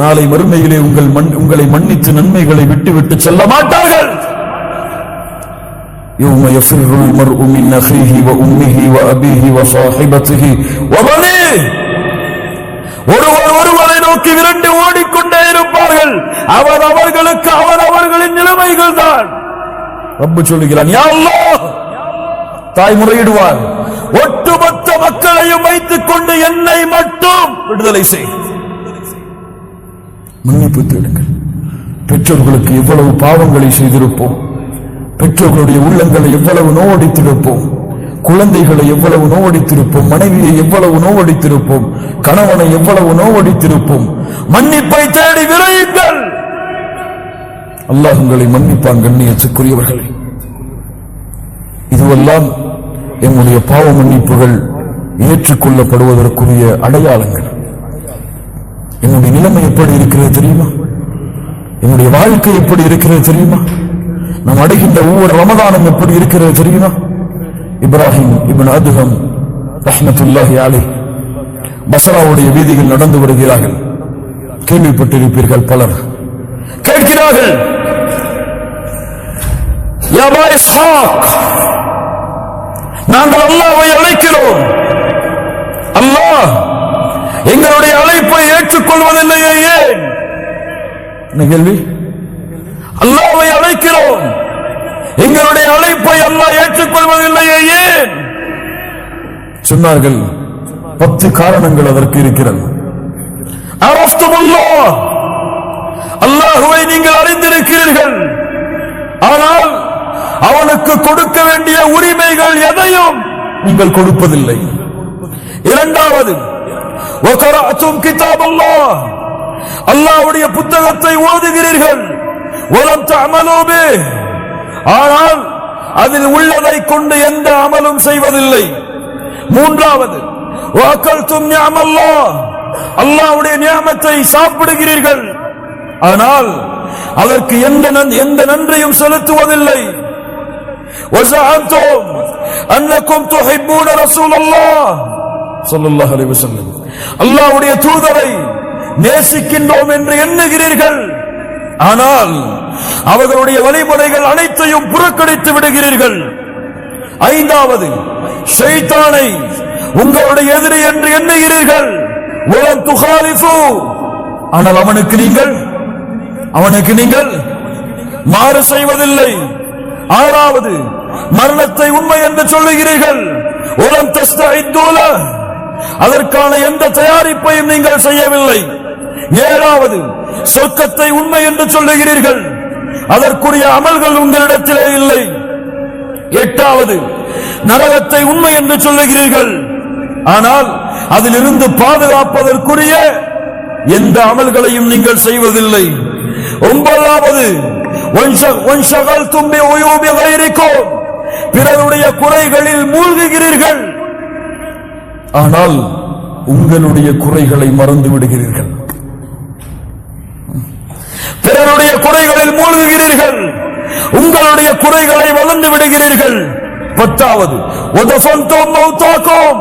நாளை மறுமையிலே உங்களை மன்னித்து நன்மைகளை விட்டுவிட்டு செல்ல மாட்டார்கள். يوم يفر المرء من أخيه وأمه وأبيه وصاحبته وبنيه. ஒருவரை நோக்கி விரண்டு ஓடிக்கொண்டே இருப்பார்கள். அவர்களுக்கு அவர்களின் நிலைமைகள் தான். ரப்பு சொல்லுகிறான், யா அல்லாஹ். தாய் முறையிடுவார், ஒட்டுமொத்த மக்களையும் வைத்துக் கொண்டு என்னை மட்டும் விடுதலை செய். மன்னிப்பு தேடுங்கள். பெற்றோர்களுக்கு எவ்வளவு பாவங்களை செய்திருப்போம், பெற்றோர்களுடைய உள்ளங்களை எவ்வளவு நோவடித்திருப்போம், குழந்தைகளை எவ்வளவு நோவடித்திருப்போம், மனைவியை எவ்வளவு நோவடித்திருப்போம், கணவனை எவ்வளவு நோவடித்திருப்போம். மன்னிப்பை தேடி விரையுங்கள். அல்லாஹ் உங்களை மன்னிப்பான். கண்ணியத்துக்குரியவர்களே, இதுவெல்லாம் எம்முடைய பாவ மன்னிப்புகள் ஏற்றுக்கொள்ளப்படுவதற்குரிய அடையாளங்கள். என்னுடைய நிலைமை எப்படி இருக்கிறது தெரியுமா? என்னுடைய வாழ்க்கை எப்படி இருக்கிறது தெரியுமா? நாம் அடைகின்ற ஒவ்வொரு ரமதானும் எப்படி இருக்கிறது தெரியுமா? இப்ராஹிம் இப்னு அதுஹம் ரஹ்மத்துல்லாஹி அலைஹி பஸ்ராவுடைய வீதியில் நடந்து வருகிறார்கள். கேள்விப்பட்டிருப்பீர்கள், பலர் கேட்கிறார்கள், யா அபா இஸ்ஹாக், நாங்கள் அல்லாஹ்வை அழைக்கிறோம், அல்லாஹ் எங்களுடைய அழைப்பை ஏற்றுக்கொள்வதில்லையே, ஏன்? என்ன கேள்வி? அல்லாஹ்வை அழைக்கிறோம், எங்களுடைய அழைப்பை அல்லாஹ் ஏற்றுக்கொள்வதில்லையே, ஏன்? சொன்னார்கள், 10 காரணங்கள் அதற்கு இருக்கிறது. அரஃப்துமுல்லாஹ், அல்லாஹ்வை நீங்கள் அறிந்திருக்கிறீர்கள், ஆனால் அவனுக்கு கொடுக்க வேண்டிய உரிமைகள் எதையும் நீங்கள் கொடுப்பதில்லை. இரண்டாவது, வகரஅதும் கிதாபல்லாஹ், அல்லாஹ்வுடைய புத்தகத்தை ஓதுகிறீர்கள், வலம் தஅமலூ பிஹ், ஆனால் அதில் உள்ளதை கொண்டு எந்த அமலும் செய்வதில்லை. மூன்றாவது, வஅகல்தும் நிஅமல்லாஹ், அல்லாஹ்வுடைய நியமத்தை சாப்பிடுகிறீர்கள், ஆனால் அதற்கு எந்த நன்றியும் செலுத்துவதில்லை. வஸஅம்தும் அன்னக்கும் துஹிப்பூன ரசூலல்லாஹ் ஸல்லல்லாஹு அலைஹி வஸல்லம், அல்லாஹ்வுடைய தூதரை நேசிக்கின்றோம் என்று எண்ணுகிறீர்கள், ஆனால் அவர்களுடைய வழிமுறைகள் அனைத்தையும் புறக்கணித்து விடுகிறீர்கள். ஐந்தாவது, ஷைத்தானை உங்களுடைய எதிரி என்று எண்ணுகிறீர்கள், வலம் துகாலிஃபு, ஆனால் அவனுக்கு நீங்கள் மாறு செய்வதில்லை. ஆறாவது, மரணத்தை உண்மை என்று சொல்லுகிறீர்கள், வலம் தஸ்தஇது லஹ், அதற்கான எந்த தயாரிப்பையும் நீங்கள் செய்யவில்லை. ஏழாவது, சொர்க்கத்தை உண்மை என்று சொல்லுகிறீர்கள், அதற்குரிய அமல்கள் உங்களிடத்திலே இல்லை. எட்டாவது, நரகத்தை உண்மை என்று சொல்லுகிறீர்கள், ஆனால் அதிலிருந்து பாதுகாப்பதற்குரிய எந்த அமல்களையும் நீங்கள் செய்வதில்லை. ஒன்பதாவது, வன்ஷகல்தும் பிஉயூபி கைரிக்கும், பிறருடைய குறைகளில் மூழ்குகிறீர்கள், ஆனால் உங்களுடைய குறைகளை மறந்து விடுகிறீர்கள். பிறருடைய குறைகளில் மூழ்குகிறீர்கள், உங்களுடைய குறைகளை மறந்து விடுகிறீர்கள். பத்தாவது, வதஃபன்தும் மௌதாக்கும்,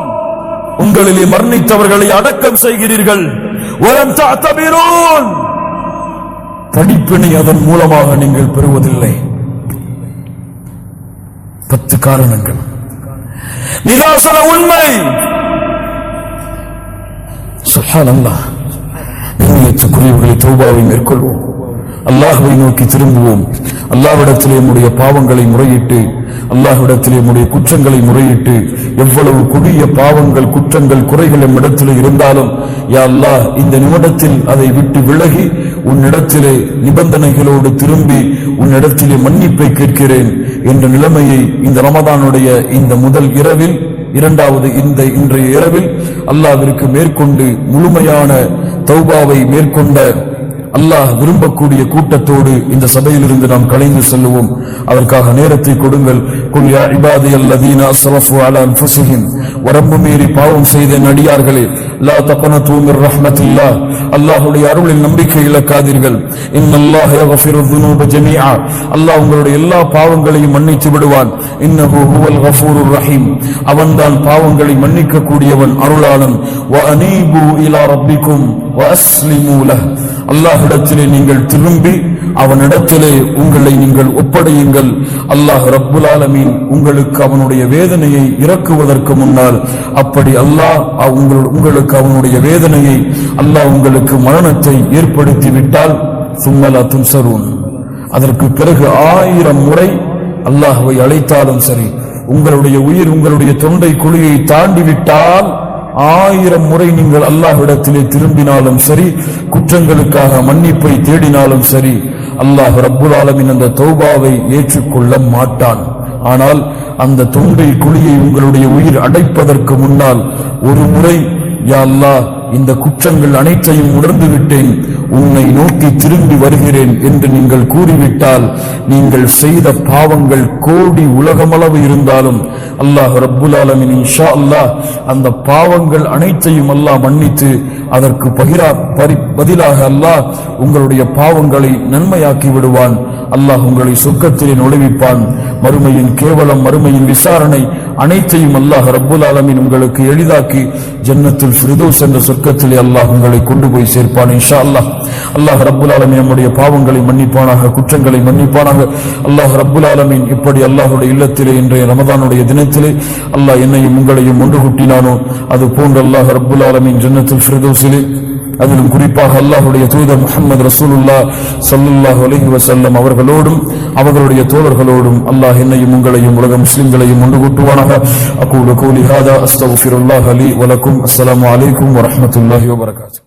உங்களிலே மரணித்தவர்களை அடக்கம் செய்கிறீர்கள். வலம் தஅதபிரூன், படிப்பினை அதன் மூலமாக நீங்கள் பெறுவதில்லை. 10 காரணங்கள். நிராசன உண்மை. சுப்ஹானல்லாஹ். நினைத்துக்குரியவர்களை தௌபாவை மேற்கொள்வோம், அல்லாஹ்வை நோக்கி திரும்புவோம், அல்லாஹ்விடத்திலே நம்முடைய பாவங்களை முறையிட்டு, அல்லாஹ்விடத்திலே நம்முடைய குற்றங்களை முறையிட்டு, எவ்வளவு கொடிய பாவங்கள், குற்றங்கள், குறைகள் நம்மிடத்திலே இருந்தாலும், யா அல்லாஹ், இந்த நிமிடத்தில் அதை விட்டு விலகி உன்னிடத்திலே நிபந்தனைகளோடு திரும்பி உன்னிடத்திலே மன்னிப்பை கேட்கிறேன் என்ற நிலைமையை இந்த ரமதானுடைய இந்த முதல் இரவில், இரண்டாவது இந்த இன்றைய இரவில் அல்லாஹ்விற்கு மேற்கொண்டு முழுமையான தௌபாவை மேற்கொண்ட அல்லாஹ் விரும்பக்கூடிய கூட்டத்தோடு இந்த சபையிலிருந்து நாம் கலைந்து செல்லுவோம். அதற்காக நேரத்தை கொடுங்கள். குல் யா இபாதியல்லதீன அஸ்ரஃபு அலா அன்ஃபுஸிஹிம், வரம்பு மீறி பாவம் செய்த நடிகார்களே, லா தக்னது மிர் ரஹ்மத்தில்லாஹ், அல்லாஹ்வுடைய அருளில் நம்பிக்கை இழக்காதீர்கள். இன்னல்லாஹ யக்ஃபிரு ذுனூப ஜமீஆ, அல்லாஹ் உங்களுடைய எல்லா பாவங்களையும் மன்னித்து விடுவான். இன்னஹு ஹுவல் கஃபூருர் ரஹீம், அவன்தான் பாவங்களை மன்னிக்க கூடியவன், அருளாளன். வ அனீபு இலா ரப்பிக்கும் வ அஸ்லிமூ லஹ், அல்லாஹ்விடத்திலே நீங்கள் திரும்பி அவனிடத்திலே உங்களை நீங்கள் ஒப்படையுங்கள். அல்லாஹ் ரப்புல் ஆலமீன் உங்களுக்கு அவனுடைய வேதனையை இறக்குவதற்கு முன்னால், அப்படி அல்லாஹ் உங்களுக்கு அவனுடைய வேதனையை, அல்லாஹ் உங்களுக்கு மரணத்தை ஏற்படுத்தி விட்டால், சும்மலா துன்சரூன், அதற்கு பிறகு 1000 முறை அல்லாஹ்வை அழைத்தாலும் சரி, உங்களுடைய உயிர் உங்களுடைய தொண்டை குழியை தாண்டி விட்டால் 1000 முறை நீங்கள் அல்லாஹ்விடத்திலே திரும்பினாலும் சரி, குற்றங்களுக்காக மன்னிப்பை தேடினாலும் சரி, அல்லாஹ் ரப்புல் ஆலமீன் அந்த தௌபாவை ஏற்றுக்கொள்ள மாட்டான். ஆனால் அந்த தொண்டை குழியை உங்களுடைய உயிர் அடைப்பதற்கு முன்னால் ஒரு முறை, யா அல்லாஹ் இந்த குற்றங்கள் அனைத்தையும் உணர்ந்து விட்டேன், உன்னை நோக்கி திரும்பி வருகிறேன் என்று நீங்கள் கூறிவிட்டால், நீங்கள் செய்த பாவங்கள் கோடி உலகமளவு இருந்தாலும் அல்லாஹ் ரப்புல் ஆலமீன் இன்ஷா அல்லாஹ் அந்த பாவங்கள் அனைத்தையும் அல்லாஹ் மன்னித்து அதற்கு பதிலாக அல்லாஹ் உங்களுடைய பாவங்களை நன்மையாக்கி விடுவான். அல்லாஹ் உங்களை சொர்க்கத்திலே நுழைவிப்பான். மறுமையின் கேவலம், மறுமையின் விசாரணை அனைத்தையும் அல்லாஹ் ரப்புல் ஆலமீன் உங்களுக்கு எளிதாக்கி ஜன்னத்துல் ஃபிர்தௌஸ் என்ற சொர்க்கத்திலே அல்லாஹ் உங்களை கொண்டு போய் சேர்ப்பான் இன்ஷா அல்லாஹ். அல்லாஹ் ரப்புல் ஆலமீன் நம்முடைய பாவங்களை மன்னிப்பானாக, குற்றங்களை மன்னிப்பானாக. அல்லாஹ் ரப்புல் ஆலமீன் இப்படி அல்லாஹுடைய இல்லத்திலே இன்றைய ரமதானுடைய தினத்திலே அல்லாஹ் என்னையும் உங்களையும் ஒன்று கூட்டினானோ அது போன்று அல்லாஹ் ரப்புல் ஆலமீன் ஜன்னத்துல் ஃபிர்தௌஸிலே, அதிலும் குறிப்பாக அல்லாஹுடைய தூதர் முஹம்மது ரசூலுல்லாஹ் ஸல்லல்லாஹு அலைஹி வஸல்லம் அவர்களோடும் அவர்களுடைய தோழர்களோடும் அல்லாஹ் என்னையும் உங்களையும் உலக முஸ்லிம்களையும் ஒன்று கூட்டுவானாக. அகூலு கௌலி ஹாதா அஸ்தக்ஃபிருல்லாஹ லி வ லக்கும். அஸ்ஸலாமு அலைக்கும் வ ரஹ்மத்துல்லாஹி வ பரகாத்துஹு.